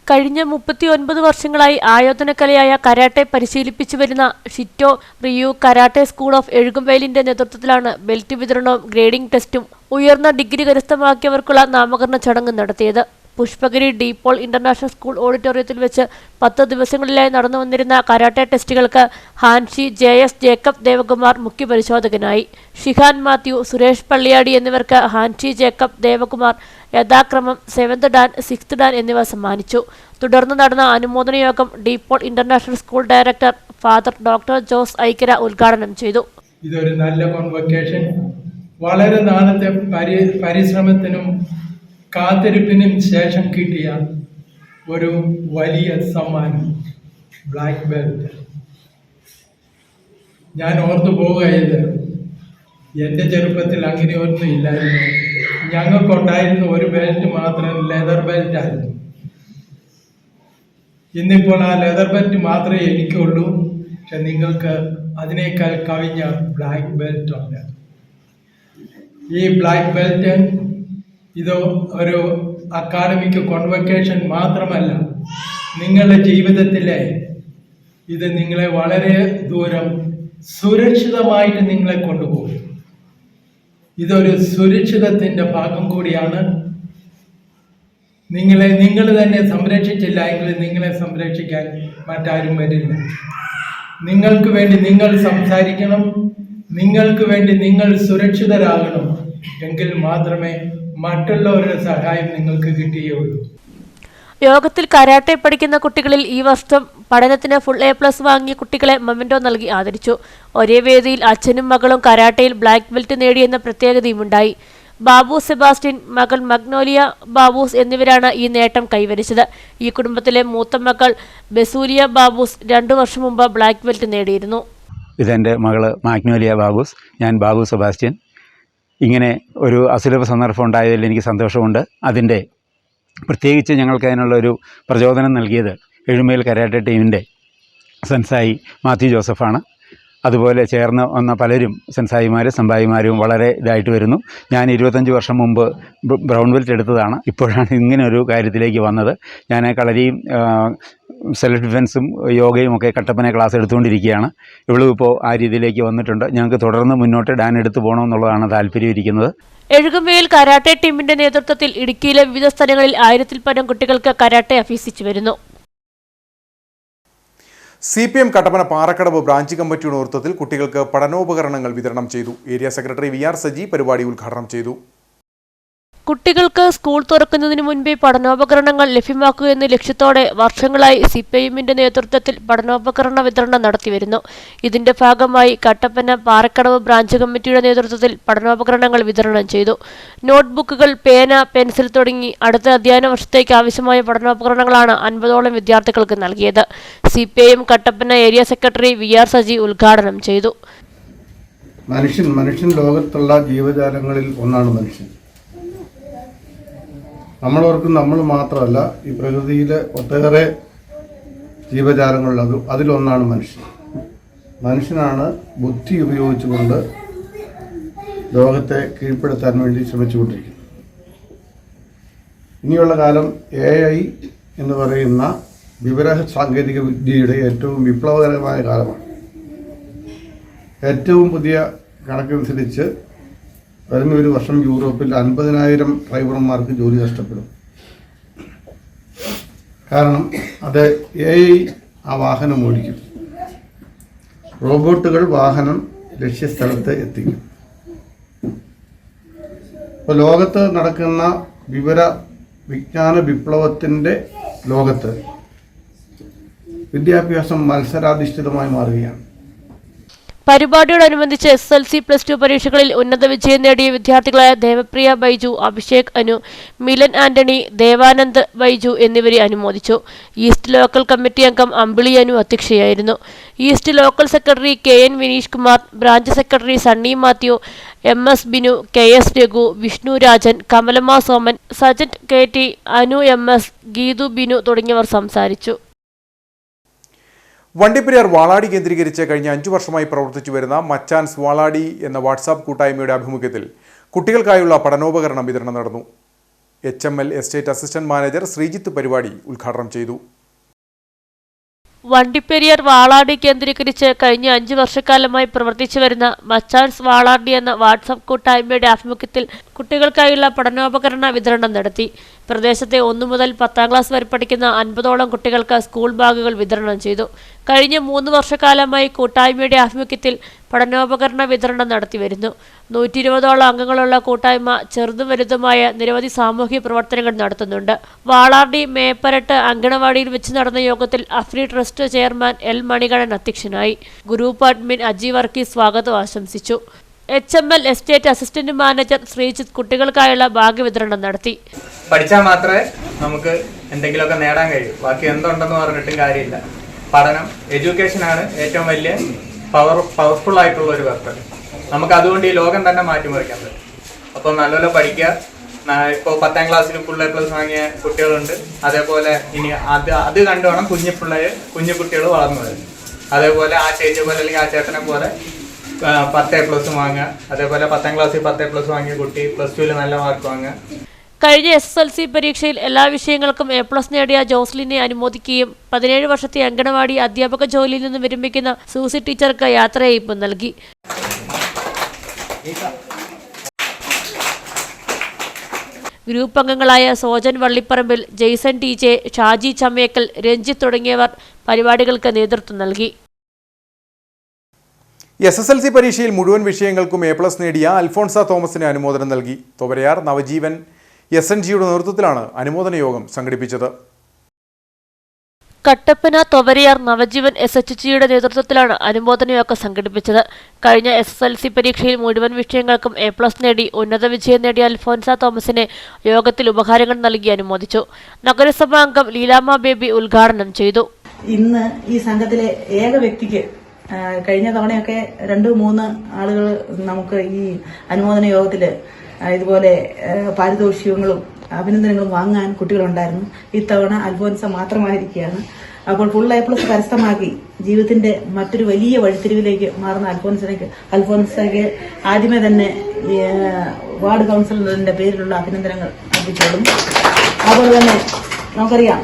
കഴിഞ്ഞ 39 വർഷങ്ങളായി ആയോധനകലയായ കരാട്ടെ പരിശീലിപ്പിച്ചു വരുന്ന ഷിറ്റോ റിയു കരാട്ടെ സ്കൂൾ ഓഫ് എഴുകുംവയലിന്റെ നേതൃത്വത്തിലാണ് ബെൽറ്റ് വിതരണവും ഗ്രേഡിംഗ് ടെസ്റ്റും ഉയർന്ന ഡിഗ്രി കരസ്ഥമാക്കിയവർക്കുള്ള നാമകരണ ചടങ്ങ് നടത്തിയത്. പുഷ്പഗിരി ഡീപോൾ ഇന്റർനാഷണൽ സ്കൂൾ ഓഡിറ്റോറിയത്തിൽ വെച്ച് 10 ദിവസങ്ങളിലായി നടന്നു വന്നിരുന്ന കരാട്ടെ ടെസ്റ്റുകൾക്ക് ഹാൻഷി JS ജേക്കബ് ദേവകുമാർ മുഖ്യപരിശോധകനായി. ഷിഹാൻ മാത്യു, സുരേഷ് പള്ളിയാടി എന്നിവർക്ക് ഹാൻഷി ജേക്കബ് ദേവകുമാർ യഥാക്രമം 7th ഡാൻ 6th ഡാൻ എന്നിവ സമ്മാനിച്ചു. തുടർന്ന് നടന്ന അനുമോദന യോഗം DePaul international school director father doctor Jose Aikkara ഉദ്ഘാടനം ചെയ്തു. ഇതൊരു നല്ല കോൺവൊക്കേഷൻ, വളരെ നാളത്തെ പരിശ്രമത്തിനും കാത്തിരിപ്പിനും ശേഷം കിട്ടിയ ഒരു വലിയ സമ്മാനം, ബ്ലാക്ക് ബെൽറ്റ്. ഞാൻ ഓർത്തു പോവുകയത് എൻ്റെ ചെറുപ്പത്തിൽ അങ്ങനെയൊന്നും ഇല്ലായിരുന്നു. ഞങ്ങൾക്കുണ്ടായിരുന്ന ഒരു ബെൽറ്റ് മാത്രം ലെതർ ബെൽറ്റ് ആയിരുന്നു. ഇന്നിപ്പോൾ ആ ലെതർ ബെൽറ്റ് മാത്രമേ എനിക്കുള്ളൂ. പക്ഷെ നിങ്ങൾക്ക് അതിനേക്കാൾ കവിഞ്ഞ ബ്ലാക്ക് ബെൽറ്റ് ഉണ്ട്. ഈ ബ്ലാക്ക് ബെൽറ്റ് ഇത് ഒരു അക്കാഡമിക് കോൺവൊക്കേഷൻ മാത്രമല്ല, നിങ്ങളുടെ ജീവിതത്തിലെ ഇത് നിങ്ങളെ വളരെ ദൂരം സുരക്ഷിതമായിട്ട് നിങ്ങളെ കൊണ്ടുപോകും. ഇതൊരു സുരക്ഷിതത്തിൻ്റെ ഭാഗം കൂടിയാണ്. നിങ്ങൾ തന്നെ സംരക്ഷിച്ചില്ല എങ്കിൽ നിങ്ങളെ സംരക്ഷിക്കാൻ മറ്റാരും വരില്ല. നിങ്ങൾക്ക് വേണ്ടി നിങ്ങൾ സംസാരിക്കണം, നിങ്ങൾക്ക് വേണ്ടി നിങ്ങൾ സുരക്ഷിതരാകണം. എങ്കിൽ മാത്രമേ മറ്റുള്ളവരുടെ സഹായം നിങ്ങൾക്ക് കിട്ടുകയുള്ളൂ. യോഗത്തിൽ കരാട്ടെ പഠിക്കുന്ന കുട്ടികളിൽ ഈ വർഷം പഠനത്തിന് ഫുൾ A+ വാങ്ങിയ കുട്ടികളെ മൊമെന്റോ നൽകി ആദരിച്ചു. ഒരേ വേദിയിൽ അച്ഛനും മകളും കരാട്ടയിൽ ബ്ലാക്ക് ബെൽറ്റ് നേടിയെന്ന പ്രത്യേകതയുമുണ്ടായി. ബാബു സെബാസ്റ്റ്യൻ, മകൾ മഗ്നോലിയ ബാബൂസ് എന്നിവരാണ് ഈ നേട്ടം കൈവരിച്ചത്. ഈ കുടുംബത്തിലെ മൂത്ത മകൾ ബസൂലിയ ബാബൂസ് 2 വർഷം മുമ്പ് ബ്ലാക്ക് ബെൽറ്റ് നേടിയിരുന്നു. ഇതെൻ്റെ മകള് മാഗ്നോലിയ ബാബൂസ്, ഞാൻ ബാബു സെബാസ്റ്റ്യൻ. ഇങ്ങനെ ഒരു അസുലഭ സന്ദർഭം ഉണ്ടായതിൽ എനിക്ക് സന്തോഷമുണ്ട്. അതിൻ്റെ പ്രത്യേകിച്ച് ഞങ്ങൾക്ക് അതിനുള്ളൊരു പ്രചോദനം നൽകിയത് എഴുമേൽ കരാട്ടെ ടീമിൻ്റെ സെൻസായി മാത്യു ജോസഫാണ്. അതുപോലെ ചേർന്ന് വന്ന പലരും സെൻസായിമാരും സംഭായിമാരും വളരെ ഇതായിട്ട് വരുന്നു. ഞാൻ 25 വർഷം മുമ്പ് ബ്രൗൺ ബെൽറ്റ് എടുത്തതാണ്. ഇപ്പോഴാണ് ഇങ്ങനെ ഒരു കാര്യത്തിലേക്ക് വന്നത്. ഞാൻ കളരിയും സെൽഫ് ഡിഫെൻസും യോഗയും ഒക്കെ കട്ടപ്പന ക്ലാസ് എടുത്തുകൊണ്ടിരിക്കുകയാണ്. ഇവളും ഇപ്പോൾ ആ രീതിയിലേക്ക് വന്നിട്ടുണ്ട്. ഞങ്ങൾക്ക് തുടർന്ന് മുന്നോട്ട് ഡാൻ എടുത്തു പോകണമെന്നുള്ളതാണ് താല്പര്യം ഇരിക്കുന്നത്. എഴുകുംവയൽ കരാട്ടെ ടീമിന്റെ നേതൃത്വത്തിൽ ഇടുക്കിയിലെ വിവിധ സ്ഥലങ്ങളിൽ 1000-ൽ പരം കുട്ടികൾക്ക് കരാട്ടെ അഭ്യസിച്ചു വരുന്നു. CPM കട്ടപ്പന പാറക്കടവ് ബ്രാഞ്ച് കമ്മിറ്റിയുടെ നേതൃത്വത്തിൽ കുട്ടികൾക്ക് പഠനോപകരണങ്ങൾ വിതരണം ചെയ്തു. ഏരിയ സെക്രട്ടറി VR സജി പരിപാടി ഉദ്ഘാടനം ചെയ്തു. കുട്ടികൾക്ക് സ്കൂൾ തുറക്കുന്നതിന് മുൻപേ പഠനോപകരണങ്ങൾ ലഭ്യമാക്കുക എന്ന ലക്ഷ്യത്തോടെ വർഷങ്ങളായി CPIMന്റെ നേതൃത്വത്തിൽ പഠനോപകരണ വിതരണം നടത്തിവരുന്നു. ഇതിന്റെ ഭാഗമായി കട്ടപ്പന പാറക്കടവ് ബ്രാഞ്ച് കമ്മിറ്റിയുടെ നേതൃത്വത്തിൽ പഠനോപകരണങ്ങൾ വിതരണം ചെയ്തു. നോട്ട്ബുക്കുകൾ, പേന, പെൻസിൽ തുടങ്ങി അടുത്ത അധ്യയന വർഷത്തേക്ക് ആവശ്യമായ പഠനോപകരണങ്ങളാണ് 50ഓളം വിദ്യാർത്ഥികൾക്ക് നൽകിയത്. CPIM Kattappana area secretary VR Saji ഉദ്ഘാടനം ചെയ്തു. മനുഷ്യൻ ലോകത്തുള്ള ജീവജാലങ്ങളിൽ ഒന്നാണ് മനുഷ്യൻ. നമ്മൾ മാത്രമല്ല, ഈ പ്രകൃതിയിലെ ഒട്ടേറെ ജീവജാലങ്ങളുള്ളത്, അതിലൊന്നാണ് മനുഷ്യൻ. മനുഷ്യനാണ് ബുദ്ധി ഉപയോഗിച്ചുകൊണ്ട് ലോകത്തെ കീഴ്പ്പെടുത്താൻ വേണ്ടി ശ്രമിച്ചുകൊണ്ടിരിക്കുന്നത്. ഇനിയുള്ള കാലം AI എന്ന് പറയുന്ന വിവര സാങ്കേതിക വിദ്യയുടെ ഏറ്റവും വിപ്ലവകരമായ കാലമാണ്. ഏറ്റവും പുതിയ കണക്കനുസരിച്ച് വരുന്ന ഒരു വർഷം യൂറോപ്പിൽ 50,000 ഡ്രൈവർമാർക്ക് ജോലി നഷ്ടപ്പെടും. കാരണം അത് AI ആ വാഹനം ഓടിക്കും. റോബോട്ടുകൾ വാഹനം ലക്ഷ്യസ്ഥലത്ത് എത്തിക്കും. ഇപ്പോൾ ലോകത്ത് നടക്കുന്ന വിജ്ഞാന വിപ്ലവത്തിൻ്റെ ലോകത്ത് വിദ്യാഭ്യാസം മത്സരാധിഷ്ഠിതമായി മാറുകയാണ്. പരിപാടിയോടനുബന്ധിച്ച് SSLC+2 പരീക്ഷകളിൽ ഉന്നത വിജയം നേടിയ വിദ്യാർത്ഥികളായ ദേവപ്രിയ ബൈജു, അഭിഷേക് അനു, മിലൻ ആന്റണി, ദേവാനന്ദ് ബൈജു എന്നിവരെ അനുമോദിച്ചു. ഈസ്റ്റ് ലോക്കൽ കമ്മിറ്റി അംഗം അമ്പിളി അനു അധ്യക്ഷയായിരുന്നു. East local secretary KN Vineesh Kumar, branch secretary Sunny Mathew, MS Binu, KS Raghu, Vishnu Rajan, Kamalamma Soman, Sajant KT, Anu MS, Geethu Binu തുടങ്ങിയവർ സംസാരിച്ചു. വണ്ടിപ്പെരിയാർ വാളാടി കേന്ദ്രീകരിച്ച് കഴിഞ്ഞ 5 വർഷമായി പ്രവർത്തിച്ചു വരുന്ന മച്ചാൻസ് വാളാടി എന്ന വാട്സാപ്പ് കൂട്ടായ്മയുടെ ആഭിമുഖ്യത്തിൽ കുട്ടികൾക്കായുള്ള പഠനോപകരണം വിതരണം നടന്നു. HML estate assistant manager Sreejith പരിപാടി ഉദ്ഘാടനം ചെയ്തു. വണ്ടിപ്പെരിയാർ വാളാടി കേന്ദ്രീകരിച്ച് കഴിഞ്ഞ 5 വർഷക്കാലമായി പ്രവർത്തിച്ചു വരുന്ന മച്ചാൻസ് വാളാടി എന്ന വാട്സ്ആപ്പ് കൂട്ടായ്മയുടെ ആഭിമുഖ്യത്തിൽ കുട്ടികൾക്കായുള്ള പഠനോപകരണ വിതരണം നടത്തി. പ്രദേശത്തെ 1 മുതൽ 10ാം ക്ലാസ് വരെ പഠിക്കുന്ന 50ഓളം കുട്ടികൾക്ക് സ്കൂൾ ബാഗുകൾ വിതരണം ചെയ്തു. കഴിഞ്ഞ 3 വർഷക്കാലമായി കൂട്ടായ്മയുടെ ആഭിമുഖ്യത്തിൽ പഠനോപകരണ വിതരണം നടത്തിവരുന്നു. 120ഓളം അംഗങ്ങളുള്ള കൂട്ടായ്മ ചെറുതും വലുതുമായ നിരവധി സാമൂഹ്യ പ്രവർത്തനങ്ങൾ നടത്തുന്നുണ്ട്. വാളാടി മേപ്പരട്ട് അങ്കണവാടിയിൽ വെച്ച് നടന്ന യോഗത്തിൽ അഫ്രി ട്രസ്റ്റ് ചെയർമാൻ L മണികണ്ഠൻ അധ്യക്ഷനായി. ഗ്രൂപ്പ് അഡ്മിൻ അജി വർക്കി സ്വാഗതം ആശംസിച്ചു. HML estate assistant manager Sreejith കുട്ടികൾക്കായുള്ള ബാഗ് വിതരണം നടത്തി. പഠിച്ചാൽ മാത്രമേ നമുക്ക് എന്തെങ്കിലുമൊക്കെ നേടാൻ കഴിയൂ. ബാക്കി എന്തുണ്ടെന്ന് പറഞ്ഞിട്ടും കാര്യമില്ല. പഠനം, എഡ്യൂക്കേഷനാണ് ഏറ്റവും വലിയ പവർഫുൾ ആയിട്ടുള്ള ഒരു വെപ്പൺ. നമുക്ക് അതുകൊണ്ട് ഈ ലോകം തന്നെ മാറ്റിമറിക്കാൻ പറ്റും. അപ്പോൾ നല്ലപോലെ പഠിക്കുക. ഇപ്പോൾ 10ാം ക്ലാസ്സിൽ ഫുൾ A+ വാങ്ങിയ കുട്ടികളുണ്ട്. അതേപോലെ ഇനി അത് കണ്ടുവേണം കുഞ്ഞു കുട്ടികൾ വളർന്നു വരും. അതേപോലെ ആ ചേച്ചിയെ പോലെ അല്ലെങ്കിൽ ആ ചേട്ടനെ പോലെ 10 A+ വാങ്ങുക. അതേപോലെ 10ാം ക്ലാസ്സിൽ 10 A+ വാങ്ങിയ കുട്ടി +2 നല്ല മാർക്ക് വാങ്ങുക. കഴിഞ്ഞ SSLC പരീക്ഷയിൽ എല്ലാ വിഷയങ്ങൾക്കും A+ നേടിയ ജോസ്ലിനെ അനുമോദിക്കുകയും 17 വർഷത്തെ അങ്കണവാടി അധ്യാപക ജോലിയിൽ നിന്ന് വിരമിക്കുന്ന സൂസി ടീച്ചർക്ക് യാത്രയയപ്പ് നൽകി. ഗ്രൂപ്പ് അംഗങ്ങളായ സോജൻ വള്ളിപ്പറമ്പിൽ, ജെയ്സൺ TJ, ഷാജി ചമ്മേക്കൽ, രഞ്ജിത്ത് തുടങ്ങിയവർ പരിപാടികൾക്ക് നേതൃത്വം നൽകി. SSLC പരീക്ഷയിൽ മുഴുവൻ വിഷയങ്ങൾക്കും A+ നേടിയ അൽഫോൺസ തോമസിന് അനുമോദനം നൽകി. തൊവരയാർ നവജീവൻ SNGയുടെ നേതൃത്വത്തിലാണ് അനുമോദന യോഗം സംഘടിപ്പിച്ചത്. കട്ടപ്പന തൊവരയാർ നവജീവൻ SHGയുടെ നേതൃത്വത്തിലാണ് അനുമോദന യോഗം സംഘടിപ്പിച്ചത്. കഴിഞ്ഞ SSLC പരീക്ഷയിൽ മുഴുവൻ വിഷയങ്ങൾക്കും A+ നേടി ഉന്നത വിജയം നേടിയ അൽഫോൻസ തോമസിനെ യോഗത്തിൽ ഉപഹാരങ്ങൾ നൽകി അനുമോദിച്ചു. നഗരസഭാ അംഗം ലീലാമ്മ ബേബി ഉദ്ഘാടനം ചെയ്തു. ഇന്ന് ഈ സംഘത്തിലെ ഏക വ്യക്തിക്ക് കഴിഞ്ഞ തവണയൊക്കെ 2-3 ആളുകൾ നമുക്ക് ഈ അനുമോദന യോഗത്തിൽ ഇതുപോലെ പാരിതോഷികങ്ങളും അഭിനന്ദനങ്ങളും വാങ്ങാൻ കുട്ടികളുണ്ടായിരുന്നു. ഇത്തവണ അൽഫോൻസ മാത്രമായിരിക്കുകയാണ്. അപ്പോൾ ഫുൾ A+ കരസ്ഥമാക്കി ജീവിതത്തിന്റെ മറ്റൊരു വലിയ വഴിത്തിരിവിലേക്ക് മാറുന്ന അൽഫോൻസയ്ക്ക് ആദ്യമേ തന്നെ വാർഡ് കൗൺസിലറിന്റെ പേരിലുള്ള അഭിനന്ദനങ്ങൾ അർപ്പിച്ചോളും. അതുപോലെ തന്നെ നമുക്കറിയാം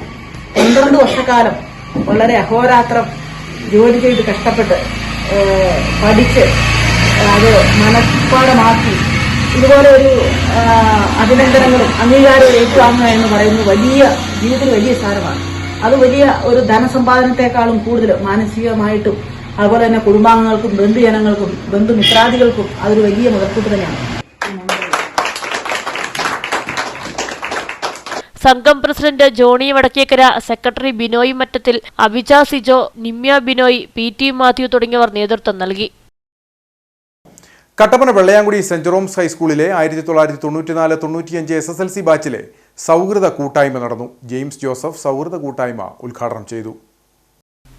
12 വർഷക്കാലം വളരെ അഹോരാത്രം ജോലി ചെയ്ത് കഷ്ടപ്പെട്ട് പഠിച്ച് അത് മനഃപ്പാടമാക്കി ഇതുപോലെ ഒരു അഭിനന്ദനങ്ങളും അംഗീകാരവും ഏറ്റുവാങ്ങുക എന്ന് പറയുന്നത് ജീവിതത്തിൽ വലിയ സാരമാണ്. അത് വലിയ ഒരു ധനസമ്പാദനത്തെക്കാളും കൂടുതൽ മാനസികമായിട്ടും അതുപോലെ തന്നെ കുടുംബാംഗങ്ങൾക്കും ബന്ധുജനങ്ങൾക്കും ബന്ധുമിത്രാദികൾക്കും അതൊരു വലിയ മുതൽക്കൂട്ട് തന്നെയാണ്. സംഘം president Johnny Vadakkekara, secretary Binoy Mattathil, Abhija Sijo, Nimya Binoy, PT Mathew തുടങ്ങിയവർ നേതൃത്വം നൽകി. കട്ടപ്പന വെള്ളയാങ്കുടി സെന്റ് ജെറോംസ് ഹൈസ്കൂളിലെ 1994-95 SSLC ബാച്ചിലെ സൗഹൃദ കൂട്ടായ്മ നടന്നു. ജെയിംസ് ജോസഫ് സൗഹൃദ കൂട്ടായ്മ ഉദ്ഘാടനം ചെയ്തു.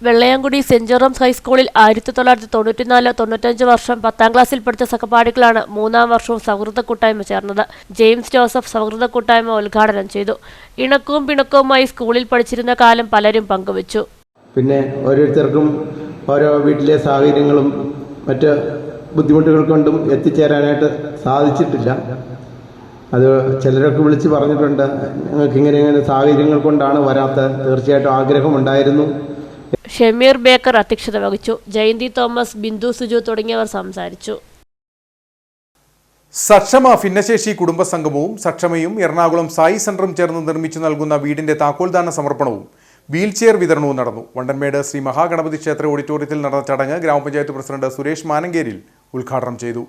വെള്ളയാങ്കുടി സെന്റ് ജെറോംസ് ഹൈസ്കൂളിൽ 1994-95 വർഷം 10ാം ക്ലാസ്സിൽ പഠിച്ച സഹപാഠികളാണ് 3ാം വർഷവും സൗഹൃദ കൂട്ടായ്മ ചേർന്നത്. ജെയിംസ് ജോസഫ് സൗഹൃദ കൂട്ടായ്മ ഉദ്ഘാടനം ചെയ്തു. ഇണക്കവും പിണക്കവുമായി സ്കൂളിൽ പഠിച്ചിരുന്ന കാലം പലരും പങ്കുവച്ചു. പിന്നെ ഓരോരുത്തർക്കും ഓരോ വീട്ടിലെ സാഹചര്യങ്ങളും മറ്റ് ബുദ്ധിമുട്ടുകൾ കൊണ്ടും എത്തിച്ചേരാനായിട്ട് സാധിച്ചിട്ടില്ല. അത് ചിലരൊക്കെ വിളിച്ച് പറഞ്ഞിട്ടുണ്ട്, ഞങ്ങൾക്ക് ഇങ്ങനെ സാഹചര്യങ്ങൾ കൊണ്ടാണ് വരാത്തത്. തീർച്ചയായിട്ടും ആഗ്രഹമുണ്ടായിരുന്നു. ഷമീർ ബേക്കർ അധ്യക്ഷത വഹിച്ചു. ജയന്തി തോമസ്, ബിന്ദു സുജു തുടങ്ങിയവർ സംസാരിച്ചു. സക്ഷമ ഭിന്നശേഷി കുടുംബസംഗമവും സക്ഷമയും എറണാകുളം സായി സെന്ററും ചേർന്ന് നിർമ്മിച്ചു നൽകുന്ന വീടിന്റെ താക്കോൽദാന സമർപ്പണവും വീൽചെയർ വിതരണവും നടന്നു. വണ്ടൻമേട് ശ്രീ മഹാഗണപതി ക്ഷേത്ര ഓഡിറ്റോറിയത്തിൽ നടന്ന ചടങ്ങ് ഗ്രാമപഞ്ചായത്ത് പ്രസിഡന്റ് സുരേഷ് മാനങ്കേരിൽ ഉദ്ഘാടനം ചെയ്തു.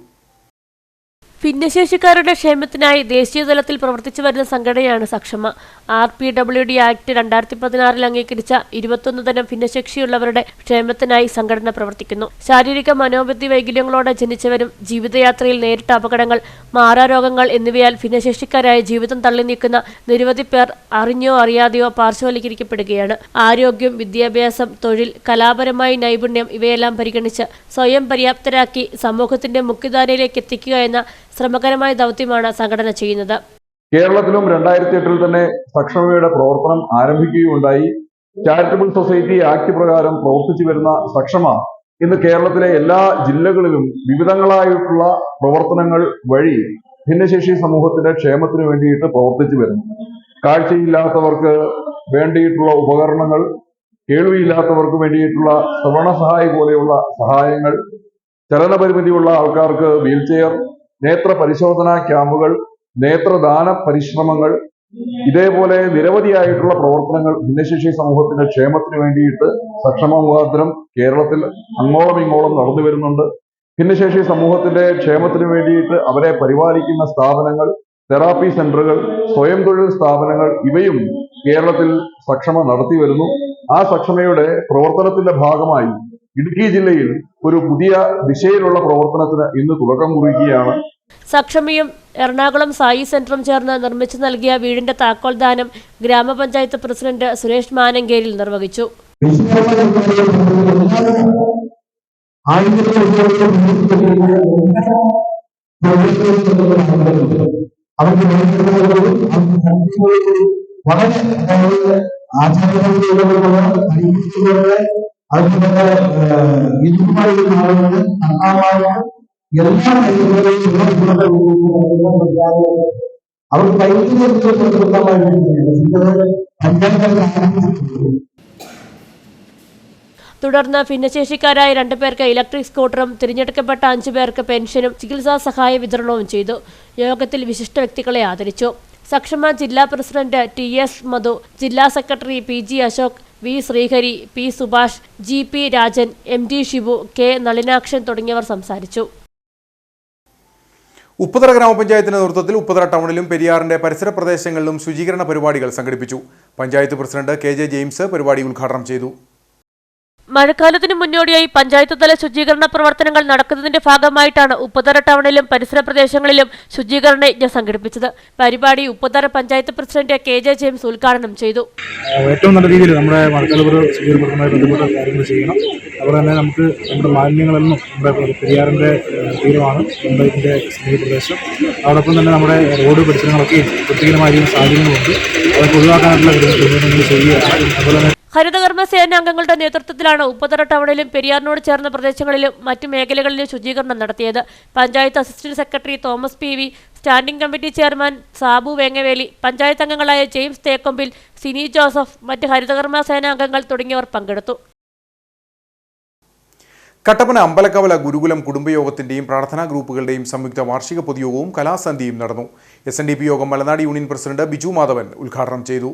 ഭിന്നശേഷിക്കാരുടെ ക്ഷേമത്തിനായി ദേശീയതലത്തിൽ പ്രവർത്തിച്ചു വരുന്ന സംഘടനയാണ് സക്ഷമ. RPWD ആക്ട് 2016 അംഗീകരിച്ച 21 തരം ഭിന്നശേഷിയുള്ളവരുടെ ക്ഷേമത്തിനായി സംഘടന പ്രവർത്തിക്കുന്നു. ശാരീരിക മനോബുദ്ധി വൈകല്യങ്ങളോടെ ജനിച്ചവരും ജീവിതയാത്രയിൽ നേരിട്ട അപകടങ്ങൾ, മാറാരോഗങ്ങൾ എന്നിവയാൽ ഭിന്നശേഷിക്കാരായ ജീവിതം തള്ളി നീക്കുന്ന നിരവധി പേർ അറിഞ്ഞോ അറിയാതെയോ പാർശ്വവൽക്കരിക്കപ്പെടുകയാണ്. ആരോഗ്യം, വിദ്യാഭ്യാസം, തൊഴിൽ, കലാപരമായ നൈപുണ്യം ഇവയെല്ലാം പരിഗണിച്ച് സ്വയം പര്യാപ്തരാക്കി സമൂഹത്തിന്റെ മുഖ്യധാരയിലേക്ക് എത്തിക്കുക എന്ന ശ്രമകരമായ ദൗത്യമാണ് സംഘടന ചെയ്യുന്നത്. കേരളത്തിലും 2008 തന്നെ സക്ഷമയുടെ പ്രവർത്തനം ആരംഭിക്കുകയുണ്ടായി. ചാരിറ്റബിൾ സൊസൈറ്റി ആക്ട് പ്രകാരം പ്രവർത്തിച്ചു വരുന്ന സക്ഷമ ഇന്ന് കേരളത്തിലെ എല്ലാ ജില്ലകളിലും വിവിധങ്ങളായിട്ടുള്ള പ്രവർത്തനങ്ങൾ വഴി ഭിന്നശേഷി സമൂഹത്തിന്റെ ക്ഷേമത്തിന് വേണ്ടിയിട്ട് പ്രവർത്തിച്ചു വരുന്നു. കാഴ്ചയില്ലാത്തവർക്ക് വേണ്ടിയിട്ടുള്ള ഉപകരണങ്ങൾ, കേൾവിയില്ലാത്തവർക്ക് വേണ്ടിയിട്ടുള്ള ശ്രവണ സഹായി പോലെയുള്ള സഹായങ്ങൾ, ചലനപരിമിതിയുള്ള ആൾക്കാർക്ക് വീൽ ചെയർ, നേത്ര പരിശോധനാ ക്യാമ്പുകൾ, നേത്രദാന പരിശ്രമങ്ങൾ, ഇതേപോലെ നിരവധിയായിട്ടുള്ള പ്രവർത്തനങ്ങൾ ഭിന്നശേഷി സമൂഹത്തിന്റെ ക്ഷേമത്തിന് വേണ്ടിയിട്ട് സക്ഷമ മുഖാന്തരം കേരളത്തിൽ അങ്ങോളം ഇങ്ങോളം നടന്നു വരുന്നുണ്ട്. ഭിന്നശേഷി സമൂഹത്തിന്റെ ക്ഷേമത്തിന് വേണ്ടിയിട്ട് അവരെ പരിപാലിക്കുന്ന സ്ഥാപനങ്ങൾ, തെറാപ്പി സെന്ററുകൾ, സ്വയം തൊഴിൽ സ്ഥാപനങ്ങൾ ഇവയും കേരളത്തിൽ സക്ഷമ നടത്തി വരുന്നു. ആ സക്ഷമയുടെ പ്രവർത്തനത്തിന്റെ ഭാഗമായി ഇടുക്കി ജില്ലയിൽ ഒരു പുതിയ ദിശയിലുള്ള പ്രവർത്തനത്തിന് ഇന്ന് തുടക്കം കുറിക്കുകയാണ്. സക്ഷമയും എറണാകുളം സായി സെന്ററും ചേർന്ന് നിർമ്മിച്ചു നൽകിയ വീടിന്റെ താക്കോൽദാനം ഗ്രാമപഞ്ചായത്ത് പ്രസിഡന്റ് സുരേഷ് മാനങ്കേരിൽ നിർവഹിച്ചു. തുടർന്ന് ഭിന്നശേഷിക്കാരായ 2 പേർക്ക് ഇലക്ട്രിക് സ്കൂട്ടറും തിരഞ്ഞെടുക്കപ്പെട്ട 5 പേർക്ക് പെൻഷനും ചികിത്സാ സഹായ വിതരണവും ചെയ്തു. യോഗത്തിൽ വിശിഷ്ട വ്യക്തികളെ ആദരിച്ചു. സക്ഷമ ജില്ലാ പ്രസിഡന്റ് TS മധു, ജില്ലാ secretary PG Ashok, V Sreehari, P Subhash, GP Rajan, MD Shibu, K Nalinakshan തുടങ്ങിയവർ സംസാരിച്ചു. ഉപ്പുതറ ഗ്രാമപഞ്ചായത്തിന്റെ നേതൃത്വത്തിൽ ഉപ്പുതറ ടൗണിലും പെരിയാറിന്റെ പരിസര പ്രദേശങ്ങളിലും ശുചീകരണ പരിപാടികൾ സംഘടിപ്പിച്ചു. പഞ്ചായത്ത് പ്രസിഡന്റ് KJ ജെയിംസ് പരിപാടി ഉദ്ഘാടനം ചെയ്തു. മഴക്കാലത്തിന് മുന്നോടിയായി പഞ്ചായത്ത് തല ശുചീകരണ പ്രവർത്തനങ്ങൾ നടക്കുന്നതിന്റെ ഭാഗമായിട്ടാണ് ഉപ്പുതറ ടൗണിലും പരിസര പ്രദേശങ്ങളിലും ശുചീകരണ യജ്ഞം സംഘടിപ്പിച്ചത്. പരിപാടി Upputhara panchayat president KJ James ഉദ്ഘാടനം ചെയ്തു. ഏറ്റവും നല്ല രീതിയിൽ നമ്മുടെ മഴക്കാലപൂർവ്വ ശുചീകരണവുമായി ബന്ധപ്പെട്ട കാര്യങ്ങൾ ചെയ്യണം. അതുപോലെ തന്നെ നമുക്ക് നമ്മുടെ മാലിന്യങ്ങളെന്നും നമ്മുടെ പെരിയാറിന്റെ തീരമാണ് നമ്മുടെ ഇതിന്റെ സ്ഥിതി പ്രദേശം. അതോടൊപ്പം തന്നെ നമ്മുടെ റോഡ് പരിസരങ്ങളൊക്കെ വൃത്തിഹീനമായ സാഹചര്യങ്ങളുണ്ട്. അതൊക്കെ ഒഴിവാക്കാനുള്ള ക്രമീകരണങ്ങൾ ചെയ്യുകയാണ്. അതുപോലെ തന്നെ ഹരിതകർമ്മ സേനാംഗങ്ങളുടെ നേതൃത്വത്തിലാണ് ഉപ്പുതറ ടൗണിലും പെരിയാറിനോട് ചേർന്ന പ്രദേശങ്ങളിലും മറ്റു മേഖലകളിലും ശുചീകരണം നടത്തിയത്. Panchayat assistant secretary Thomas PV, standing committee chairman Sabu Vengaveli, panchayat അംഗങ്ങളായ ജെയിംസ് തേക്കൊമ്പിൽ, സിനി ജോസഫ്, മറ്റ് ഹരിതകർമ്മ സേനാംഗങ്ങൾ തുടങ്ങിയവർ പങ്കെടുത്തു. കട്ടപ്പന അമ്പലക്കവല ഗുരുകുലം കുടുംബയോഗത്തിന്റെയും പ്രാർത്ഥനാ ഗ്രൂപ്പുകളുടെയും സംയുക്ത വാർഷിക പൊതുയോഗവും കലാസന്ധ്യയും നടന്നു. SNDP യോഗം മലനാട് യൂണിയൻ പ്രസിഡന്റ് ബിജു മാധവൻ ഉദ്ഘാടനം ചെയ്തു.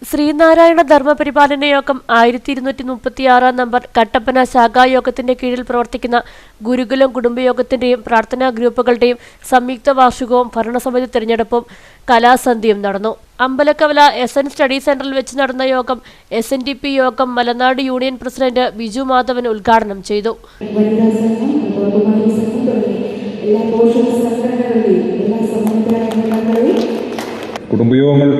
ശ്രീനാരായണ ധർമ്മപരിപാലന യോഗം 1236 നമ്പർ കട്ടപ്പന ശാഖായോഗത്തിന്റെ കീഴിൽ പ്രവർത്തിക്കുന്ന ഗുരുകുലം കുടുംബയോഗത്തിന്റെയും പ്രാർത്ഥനാ ഗ്രൂപ്പുകളുടെയും സംയുക്ത വാർഷികവും ഭരണസമിതി തെരഞ്ഞെടുപ്പും കലാസന്ധ്യയും നടന്നു. അമ്പലക്കവല SN സ്റ്റഡി സെന്ററിൽ വെച്ച് നടന്ന യോഗം SNDP യോഗം മലനാട് യൂണിയൻ പ്രസിഡന്റ് ബിജു മാധവൻ ഉദ്ഘാടനം ചെയ്തു. കുടുംബയോഗങ്ങൾ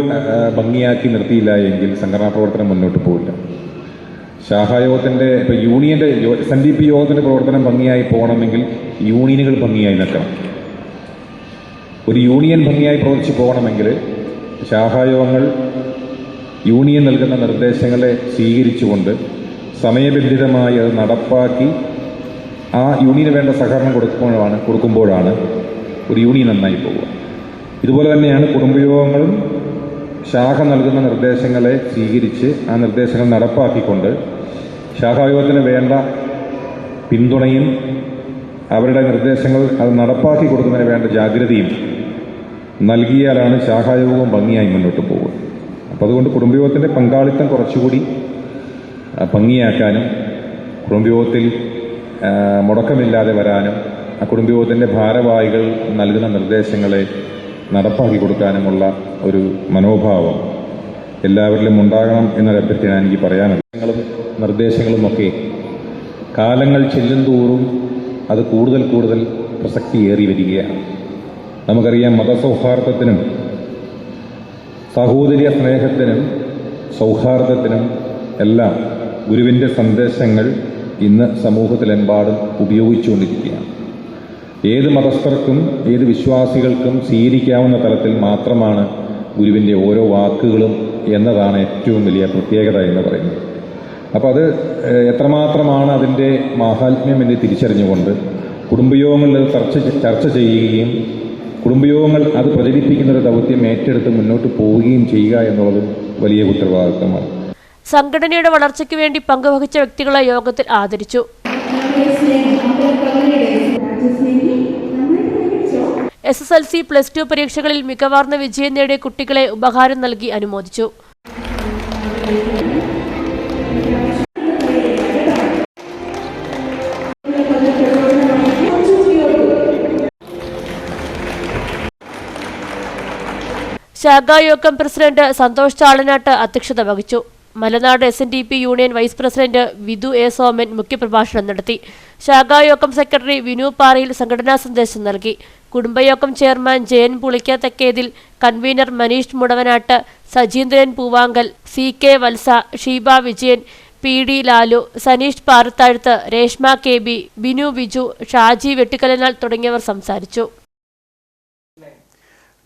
ഭംഗിയാക്കി നിർത്തിയില്ല എങ്കിൽ സംഘടനാ പ്രവർത്തനം മുന്നോട്ട് പോകില്ല. ശാഖായോഗത്തിൻ്റെ ഇപ്പോൾ യൂണിയൻ്റെ SNDP യോഗത്തിൻ്റെ പ്രവർത്തനം ഭംഗിയായി പോകണമെങ്കിൽ യൂണിയനുകൾ ഭംഗിയായി നിൽക്കണം. ഒരു യൂണിയൻ ഭംഗിയായി പ്രവർത്തിച്ച് പോകണമെങ്കിൽ ശാഖായോഗങ്ങൾ യൂണിയൻ നൽകുന്ന നിർദ്ദേശങ്ങളെ സ്വീകരിച്ചുകൊണ്ട് സമയബന്ധിതമായി അത് നടപ്പാക്കി ആ യൂണിയന് വേണ്ട സഹകരണം കൊടുക്കുമ്പോഴാണ് ഒരു യൂണിയൻ നന്നായി പോകുക. ഇതുപോലെ തന്നെയാണ് കുടുംബയോഗങ്ങളും ശാഖ നൽകുന്ന നിർദ്ദേശങ്ങളെ സ്വീകരിച്ച് ആ നിർദ്ദേശങ്ങൾ നടപ്പാക്കിക്കൊണ്ട് ശാഖായോഗത്തിന് വേണ്ട പിന്തുണയും അവരുടെ നിർദ്ദേശങ്ങൾ അത് നടപ്പാക്കി കൊടുക്കുന്നതിന് വേണ്ട ജാഗ്രതയും നൽകിയാലാണ് ശാഖായോഗവും ഭംഗിയായി മുന്നോട്ട് പോകുക. അപ്പോൾ അതുകൊണ്ട് കുടുംബയോഗത്തിൻ്റെ പങ്കാളിത്തം കുറച്ചുകൂടി ഭംഗിയാക്കാനും കുടുംബയോഗത്തിൽ മുടക്കമില്ലാതെ വരാനും ആ കുടുംബയോഗത്തിൻ്റെ ഭാരവാഹികൾ നൽകുന്ന നിർദ്ദേശങ്ങളെ നടപ്പാക്കി കൊടുക്കാനുമുള്ള ഒരു മനോഭാവം എല്ലാവരിലും ഉണ്ടാകണം എന്നൊരു അഭ്യർത്ഥന എനിക്ക് പറയാനുള്ളത്. നിർദ്ദേശങ്ങളുമൊക്കെ കാലങ്ങൾ ചെല്ലുന്തോറും അത് കൂടുതൽ പ്രസക്തിയേറി വരികയാണ്. നമുക്കറിയാം, മതസൗഹാർദ്ദത്തിനും സഹോദര്യ സ്നേഹത്തിനും സൗഹാർദ്ദത്തിനും എല്ലാം ഗുരുവിൻ്റെ സന്ദേശങ്ങൾ ഇന്ന് സമൂഹത്തിലെമ്പാടും ഉപയോഗിച്ചുകൊണ്ടിരിക്കുകയാണ്. ഏത് മതസ്ഥർക്കും ഏത് വിശ്വാസികൾക്കും സ്വീകരിക്കാവുന്ന തലത്തിൽ മാത്രമാണ് ഗുരുവിൻ്റെ ഓരോ വാക്കുകളും എന്നതാണ് ഏറ്റവും വലിയ പ്രത്യേകത എന്ന് പറയുന്നത്. അപ്പോൾ അത് എത്രമാത്രമാണ് അതിൻ്റെ മാഹാത്മ്യം എന്ന് തിരിച്ചറിഞ്ഞുകൊണ്ട് കുടുംബയോഗങ്ങളിൽ ചർച്ച ചെയ്യുകയും കുടുംബയോഗങ്ങൾ അത് പ്രചരിപ്പിക്കുന്ന ഒരു ദൗത്യം ഏറ്റെടുത്ത് മുന്നോട്ട് പോവുകയും ചെയ്യുക എന്നുള്ളതും വലിയ ഉത്തരവാദിത്തമാണ്. സംഘടനയുടെ വളർച്ചയ്ക്ക് വേണ്ടി പങ്കുവഹിച്ച വ്യക്തികളെ യോഗത്തിൽ ആദരിച്ചു. SSLC, +2 പരീക്ഷകളിൽ മികവാർന്ന വിജയം നേടിയ കുട്ടികളെ ഉപഹാരം നൽകി അനുമോദിച്ചു. ശാഖായോഗം പ്രസിഡന്റ് സന്തോഷ് ചാളനാട്ട് അധ്യക്ഷത വഹിച്ചു. Malanad SNDP union vice president Vidhu A. Soman മുഖ്യപ്രഭാഷണം നടത്തി. ശാഖായോഗം സെക്രട്ടറി വിനു പാറയിൽ സംഘടനാ സന്ദേശം നൽകി. കുടുംബയോഗം chairman Jayan Pulikkathakkethil, convener Maneesh Mudavanattu, Sajeendran Poovankal, CK Valsa, Sheeba Vijayan, PD Lalu, Saneesh Parathazhthu, Reshma KB, Binu Biju, Shaji Vettikkalanal തുടങ്ങിയവർ സംസാരിച്ചു.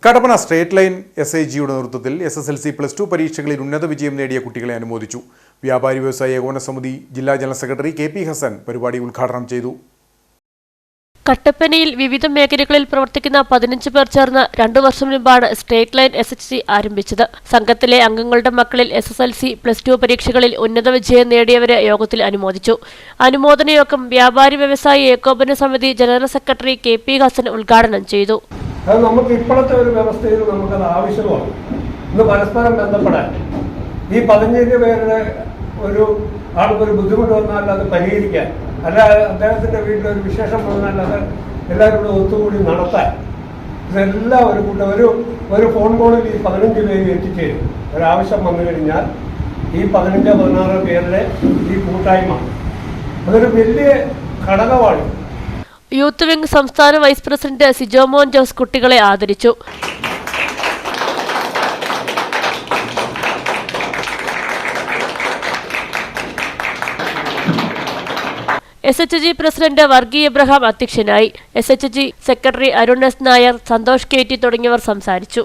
കടപ്പന സ്ട്രേറ്റ് ലൈൻ SIGയുടെ നേതൃത്വത്തിൽ SSLC, +2 പരീക്ഷകളിൽ ഉന്നത വിജയം നേടിയ കുട്ടികളെ അനുമോദിച്ചു. വ്യാപാരി വ്യവസായി ഏകോപന സമിതി ജില്ലാ ജനറൽ സെക്രട്ടറി KP ഹസൻ പരിപാടി ഉദ്ഘാടനം ചെയ്തു. കട്ടപ്പനയിൽ വിവിധ മേഖലകളിൽ പ്രവർത്തിക്കുന്ന 15 പേർ ചേർന്ന് 2 വർഷം മുമ്പാണ് സ്ട്രേറ്റ് ലൈൻ SHC ആരംഭിച്ചത്. സംഘത്തിലെ അംഗങ്ങളുടെ മക്കളിൽ SSLC, +2 പരീക്ഷകളിൽ ഉന്നത വിജയം നേടിയവരെ യോഗത്തിൽ അനുമോദിച്ചു. അനുമോദന യോഗം വ്യാപാരി വ്യവസായി ഏകോപന സമിതി ജനറൽ സെക്രട്ടറി KP ഹസൻ ഉദ്ഘാടനം ചെയ്തു. അത് നമുക്ക് ഇപ്പോഴത്തെ ഒരു വ്യവസ്ഥയിൽ നമുക്കത് ആവശ്യമാണ്. ഇന്ന് പരസ്പരം ബന്ധപ്പെടാൻ ഈ 15 പേരുടെ ഒരു ആൾക്കൊരു ബുദ്ധിമുട്ട് വന്നാൽ അത് പരിഹരിക്കാൻ, അല്ല അദ്ദേഹത്തിൻ്റെ വീട്ടിലൊരു വിശേഷം വന്നാൽ അത് എല്ലാവരും കൂടെ ഒത്തുകൂടി നടത്താൻ, ഇതെല്ലാം ഒരു കൂട്ടം ഒരു ഫോൺ കോളിൽ ഈ 15 പേര് എത്തിച്ചേരും. ഒരാവശ്യം വന്നു കഴിഞ്ഞാൽ ഈ 15-16 പേരുടെ ഈ കൂട്ടായ്മ അതൊരു വലിയ ഘടകമാണ്. യൂത്ത് വിംഗ് സംസ്ഥാന വൈസ് പ്രസിഡന്റ് സിജോമോൻ ജോസ് കുട്ടികളെ ആദരിച്ചു. SHG പ്രസിഡന്റ് വർഗി എബ്രഹാം അധ്യക്ഷനായി. SHG secretary Arun S. Nair, Santhosh KT തുടങ്ങിയവർ സംസാരിച്ചു.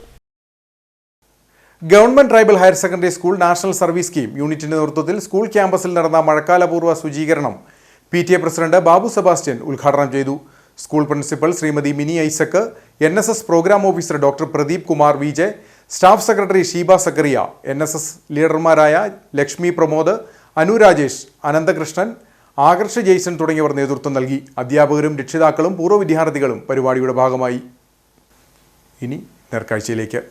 Government tribal higher secondary school national service scheme യൂണിറ്റിന്റെ നേതൃത്വത്തിൽ സ്കൂൾ ക്യാമ്പസിൽ നടന്ന മഴക്കാലപൂർവ്വ ശുചീകരണം PTA പ്രസിഡന്റ് ബാബു സെബാസ്റ്റ്യൻ ഉദ്ഘാടനം ചെയ്തു. School principal Shrimati Mini Isaac, NSS programme officer doctor Pradeep Kumar VJ, staff secretary Sheeba Zachariah, NSS ലീഡർമാരായ ലക്ഷ്മി പ്രമോദ്, അനു രാജേഷ്, അനന്തകൃഷ്ണൻ, ആകർഷ് ജെയ്സൺ തുടങ്ങിയവർ നേതൃത്വം നൽകി. അധ്യാപകരും രക്ഷിതാക്കളും പൂർവ്വ വിദ്യാർത്ഥികളും പരിപാടിയുടെ ഭാഗമായി. ഇനി നേർക്കാഴ്ചയിലേക്ക്.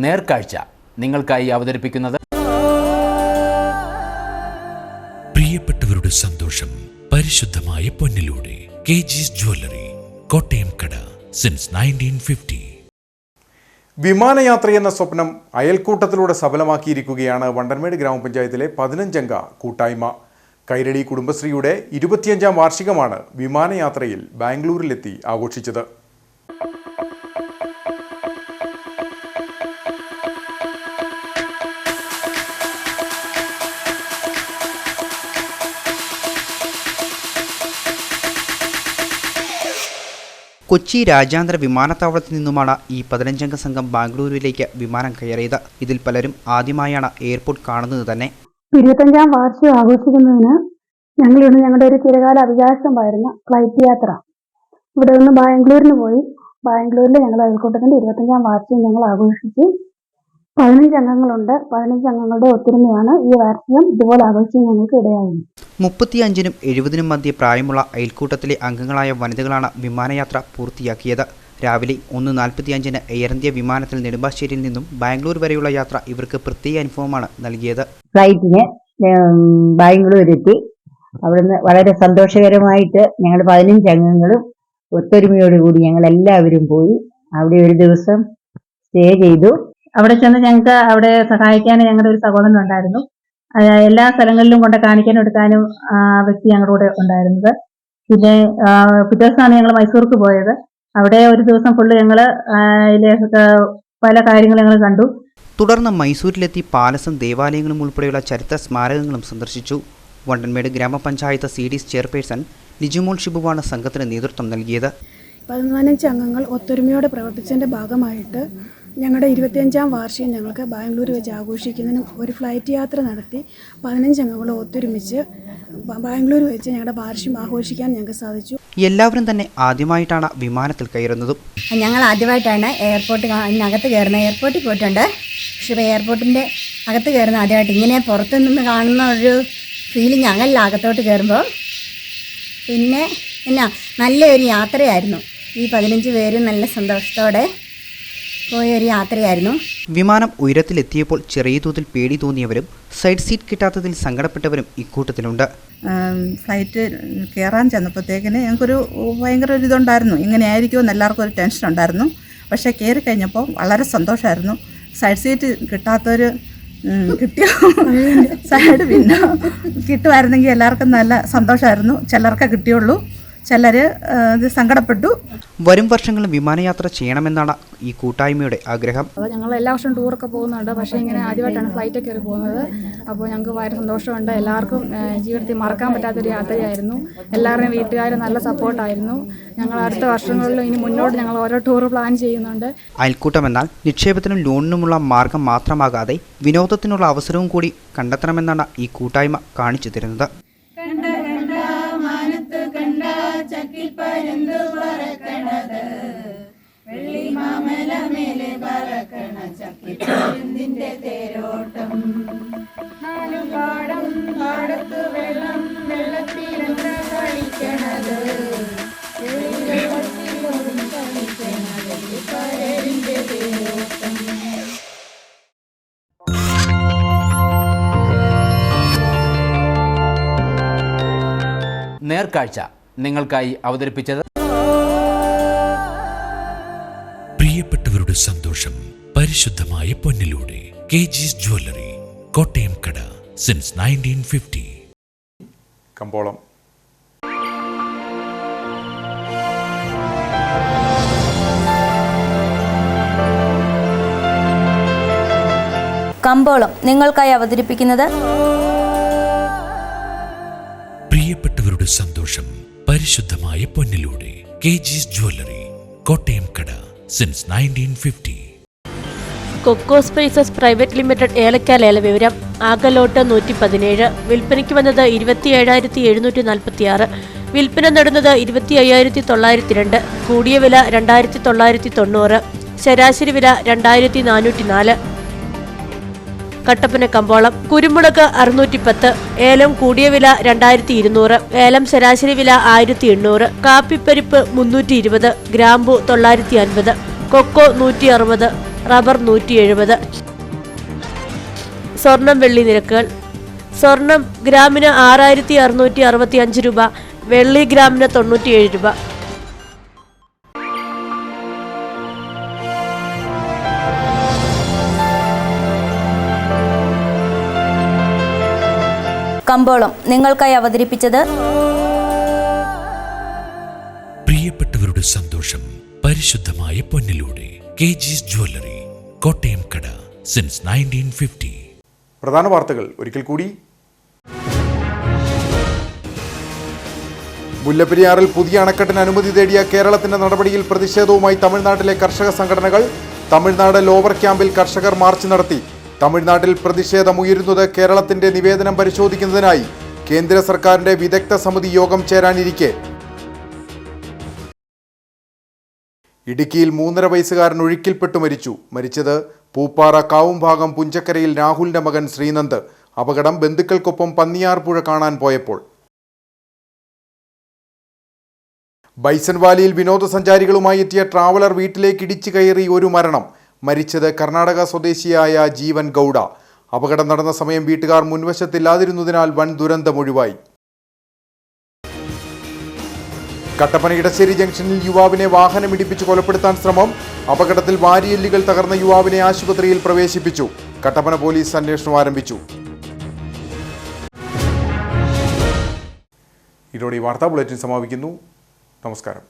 നേർക്കാഴ്ച നിങ്ങൾക്കായി അവതരിപ്പിക്കുന്നത് പ്രിയപ്പെട്ടവരുടെ സന്തോഷം പരിശുദ്ധമായ പൊന്നിലൂടെ KG's ജ്വല്ലറി, കോട്ടയം കട, സിൻസ് 1950. വിമാനയാത്രയെന്ന സ്വപ്നം അയൽക്കൂട്ടത്തിലൂടെ സഫലമാക്കിയിരിക്കുകയാണ് വണ്ടൻമേട് ഗ്രാമപഞ്ചായത്തിലെ 15-അംഗ കൂട്ടായ്മ. കൈരളി കുടുംബശ്രീയുടെ 25-ാം വാർഷികമാണ് വിമാനയാത്രയിൽ ബാംഗ്ലൂരിലെത്തി ആഘോഷിച്ചത്. കൊച്ചി രാജ്യാന്തര വിമാനത്താവളത്തിൽ നിന്നുമാണ് ഈ 15-അംഗ സംഘം ബാംഗ്ലൂരിലേക്ക് വിമാനം കയറിയത്. ഇതിൽ പലരും ആദ്യമായാണ് എയർപോർട്ട് കാണുന്നത് തന്നെ. 25-ാം വാർഷികം ആഘോഷിക്കുന്നതിന് ഞങ്ങളിവിടെ ഞങ്ങളുടെ ഒരു ചിരകാല അഭിലാഷമായിരുന്നു ഫ്ലൈറ്റ് യാത്ര. ഇവിടെ നിന്ന് ബാംഗ്ലൂരിന് പോയി. ബാംഗ്ലൂരിൽ ഞങ്ങൾ അയൽക്കൂട്ടത്തിൻ്റെ 25-ാം വാർഷികം ഞങ്ങൾ ആഘോഷിച്ചു. 15 അംഗങ്ങളുണ്ട്. 15 അംഗങ്ങളുടെ ഒത്തൊരുമയാണ് ഈ വാർഷികം ഇതുപോലെ ആഘോഷിക്കാൻ ഞങ്ങൾക്ക് ഇടയായത്. 35-നും 70-നും മധ്യ പ്രായമുള്ള അയൽക്കൂട്ടത്തിലെ അംഗങ്ങളായ വനിതകളാണ് വിമാനയാത്ര പൂർത്തിയാക്കിയത്. രാവിലെ 1:45-ന് എയർ ഇന്ത്യ വിമാനത്തിൽ നെടുമ്പാശ്ശേരിയിൽ നിന്നും ബാംഗ്ലൂർ വരെയുള്ള യാത്ര ഇവർക്ക് പ്രത്യേക അനുഭവമാണ് നൽകിയത്. ഫ്ലൈറ്റിന് ബാംഗ്ലൂരെത്തി. അവിടുന്ന് വളരെ സന്തോഷകരമായിട്ട് ഞങ്ങൾ 15 അംഗങ്ങളും ഒത്തൊരുമയോടുകൂടി ഞങ്ങൾ എല്ലാവരും പോയി. അവിടെ ഒരു ദിവസം സ്റ്റേ ചെയ്തു. അവിടെ ചെന്ന് ഞങ്ങൾക്ക് അവിടെ സഹായിക്കാൻ ഞങ്ങളുടെ ഒരു സഹോദരൻ ഉണ്ടായിരുന്നു. എല്ലാ സ്ഥലങ്ങളിലും കൊണ്ട് കാണിക്കാനും എടുക്കാനും വ്യക്തി ഞങ്ങളുടെ കൂടെ ഉണ്ടായിരുന്നത്. പിന്നെ പിറ്റേ ദിവസമാണ് ഞങ്ങൾ മൈസൂർക്ക് പോയത്. അവിടെ ഒരു ദിവസം ഫുള്ള് ഞങ്ങൾ പല കാര്യങ്ങളും ഞങ്ങൾ കണ്ടു. തുടർന്ന് മൈസൂരിലെത്തി പാലസും ദേവാലയങ്ങളും ഉൾപ്പെടെയുള്ള ചരിത്ര സ്മാരകങ്ങളും സന്ദർശിച്ചു. വണ്ടൻമേട് ഗ്രാമപഞ്ചായത്ത് CDS ചെയർപേഴ്സൺ നിജുമോൾ ഷിബുവാണ് സംഘത്തിന് നേതൃത്വം നൽകിയത്. 15 അംഗങ്ങൾ ഒത്തൊരുമയോടെ പ്രവർത്തിച്ചതിൻ്റെ ഭാഗമായിട്ട് ഞങ്ങളുടെ 25-ാം വാർഷികം ഞങ്ങൾക്ക് ബാംഗ്ലൂർ വെച്ച് ആഘോഷിക്കുന്നതിനും ഒരു ഫ്ലൈറ്റ് യാത്ര നടത്തി 15 അംഗങ്ങളും ഒത്തൊരുമിച്ച് ബാംഗ്ലൂർ വെച്ച് ഞങ്ങളുടെ വാർഷികം ആഘോഷിക്കാൻ ഞങ്ങൾക്ക് സാധിച്ചു. എല്ലാവരും തന്നെ ആദ്യമായിട്ടാണ് വിമാനത്തിൽ കയറുന്നതും. ഞങ്ങൾ ആദ്യമായിട്ടാണ് എയർപോർട്ടിനകത്ത് കയറുന്നത്. എയർപോർട്ടിൽ പോയിട്ടുണ്ട്, പക്ഷേ എയർപോർട്ടിൻ്റെ അകത്ത് കയറുന്ന ആദ്യമായിട്ട് ഇങ്ങനെ പുറത്തു നിന്ന് കാണുന്ന ഒരു ഫീലിംഗ് അങ്ങല്ല അകത്തോട്ട് കയറുമ്പോൾ. പിന്നെ നല്ലൊരു യാത്രയായിരുന്നു. ഈ 15 പേരും നല്ല സന്തോഷത്തോടെ പോയൊരു യാത്രയായിരുന്നു. വിമാനം ഉയരത്തിലെത്തിയപ്പോൾ ചെറിയ തോതിൽ പേടി തോന്നിയവരും സൈഡ് സീറ്റ് കിട്ടാത്തതിൽ സങ്കടപ്പെട്ടവരും ഇക്കൂട്ടത്തിലുണ്ട്. ഫ്ലൈറ്റ് കയറാൻ ചെന്നപ്പോഴത്തേക്കിന് ഞങ്ങൾക്കൊരു ഭയങ്കര ഒരു ഇതുണ്ടായിരുന്നു, ഇങ്ങനെ ആയിരിക്കുമെന്ന് എല്ലാവർക്കും ഒരു ടെൻഷൻ ഉണ്ടായിരുന്നു. പക്ഷേ കയറി കഴിഞ്ഞപ്പോൾ വളരെ സന്തോഷമായിരുന്നു. സൈഡ് സീറ്റ് കിട്ടാത്തവർ കിട്ടിയോ സൈഡ് പിന്നെ കിട്ടുമായിരുന്നെങ്കിൽ എല്ലാവർക്കും നല്ല സന്തോഷമായിരുന്നു. ചിലർക്കേ കിട്ടിയുള്ളൂ, ചിലർ ഇത് സങ്കടപ്പെട്ടു. വരും വർഷങ്ങളിൽ വിമാനയാത്ര ചെയ്യണമെന്നാണ് ഈ കൂട്ടായ്മയുടെ ആഗ്രഹം. ഞങ്ങൾ എല്ലാ വർഷവും ടൂറൊക്കെ പോകുന്നുണ്ട്, പക്ഷേ ഇങ്ങനെ ആദ്യമായിട്ടാണ് ഫ്ലൈറ്റ് കയറി പോകുന്നത്. അപ്പോൾ ഞങ്ങൾക്ക് വളരെ സന്തോഷമുണ്ട്. എല്ലാവർക്കും ജീവിതത്തിൽ മറക്കാൻ പറ്റാത്തൊരു യാത്രയായിരുന്നു. എല്ലാവരുടെയും വീട്ടുകാർ നല്ല സപ്പോർട്ടായിരുന്നു. ഞങ്ങൾ അടുത്ത വർഷങ്ങളിലും ഇനി മുന്നോട്ട് ഞങ്ങൾ ഓരോ ടൂർ പ്ലാൻ ചെയ്യുന്നുണ്ട്. അയൽക്കൂട്ടം എന്നാൽ നിക്ഷേപത്തിനും ലോണിനുമുള്ള മാർഗം മാത്രമാകാതെ വിനോദത്തിനുള്ള അവസരവും കൂടി കണ്ടെത്തണമെന്നാണ് ഈ കൂട്ടായ്മ കാണിച്ചു തരുന്നത്. നേർക്കാഴ്ച നിങ്ങൾക്കായി അവതരിപ്പിച്ചത് പ്രിയപ്പെട്ടവരുടെ സന്തോഷം പരിശുദ്ധമായ പൊന്നിലൂടെ KG's ജ്വല്ലറി, കോട്ടയം കട, സിൻസ് 1950. കമ്പോളം. കമ്പോളം നിങ്ങൾക്കായി അവതരിപ്പിക്കുന്നത് പ്രിയപ്പെട്ടവരുടെ സന്തോഷം പരിശുദ്ധമായ പൊന്നിലൂടെ KG's ജ്വല്ലറി, കോട്ടയം കട, since 1950. Cocoa spices private limited ഏലക്ക ലേല വിവരം. ആകെ ലോട്ട് 117. വിൽപ്പനയ്ക്ക് വന്നത് 27,746. വിൽപ്പന നടന്നത് 25,902. കൂടിയ വില 2,990. ശരാശരി വില 2,404. കട്ടപ്പന കമ്പോളം. കുരുമുളക് 610. ഏലം കൂടിയ വില 2,200. ഏലം ശരാശരി വില 1,800. കാപ്പിപ്പരിപ്പ് 320. ഗ്രാമ്പു 950. കൊക്കോ 160. റബ്ബർ 170. സ്വർണം വെള്ളി നിരക്കുകൾ. സ്വർണം ഗ്രാമിന് 6,665 രൂപ. വെള്ളി ഗ്രാമിന് 97 രൂപ. കമ്പോളം നിങ്ങൾക്കായി അവതരിപ്പിച്ചത് പ്രിയപ്പെട്ടവരുടെ സന്തോഷം പരിശുദ്ധമായ പൊന്നിലൂടെ KG's ജ്വല്ലറി, കോട്ടയം കട, സിൻസ് 1950. പ്രധാന വാർത്തകൾ ഒരിക്കൽ കൂടി. മുല്ലപ്പെരിയാറിൽ പുതിയ അണക്കെട്ടിന് അനുമതി തേടിയ കേരളത്തിന്റെ നടപടിയിൽ പ്രതിഷേധവുമായി തമിഴ്നാട്ടിലെ കർഷക സംഘടനകൾ. തമിഴ്നാട് ലോവർ ക്യാമ്പിൽ കർഷകർ മാർച്ച് നടത്തി. തമിഴ്നാട്ടിൽ പ്രതിഷേധമുയരുന്നത് കേരളത്തിന്റെ നിവേദനം പരിശോധിക്കുന്നതിനായി കേന്ദ്ര സർക്കാരിന്റെ വിദഗ്ധ സമിതി യോഗം ചേരാനിരിക്കെ ഇടുക്കിയിൽ 3.5 വയസ്സുകാരൻ ഒഴുക്കിൽപ്പെട്ടു മരിച്ചു. മരിച്ചത് പൂപ്പാറ കാവുംഭാഗം പുഞ്ചക്കരയിൽ രാഹുലിന്റെ മകൻ ശ്രീനന്ദ്. അപകടം ബന്ധുക്കൾക്കൊപ്പം പന്നിയാർ പുഴ കാണാൻ പോയപ്പോൾ. ബൈസൺ വാലിയിൽ വിനോദസഞ്ചാരികളുമായി എത്തിയ ട്രാവലർ വീട്ടിലേക്ക് ഇടിച്ചു കയറി ഒരു മരണം. മരിച്ചത് കർണാടക സ്വദേശിയായ ജീവൻ ഗൗഡ. അപകടം നടന്ന സമയം വീട്ടുകാർ മുൻവശത്തില്ലാതിരുന്നതിനാൽ വൻ ദുരന്തം ഒഴിവായി. കട്ടപ്പന ഇടശ്ശേരി ജംഗ്ഷനിൽ യുവാവിനെ വാഹനമിടിപ്പിച്ച് കൊലപ്പെടുത്താൻ ശ്രമം. അപകടത്തിൽ വാരിയെല്ലുകൾ തകർന്ന യുവാവിനെ ആശുപത്രിയിൽ പ്രവേശിപ്പിച്ചു. കട്ടപ്പന പോലീസ് അന്വേഷണം ആരംഭിച്ചു. ഇതോടെ ഈ വാർത്താ ബുള്ളറ്റിൻ സമാപിക്കുന്നു. നമസ്കാരം.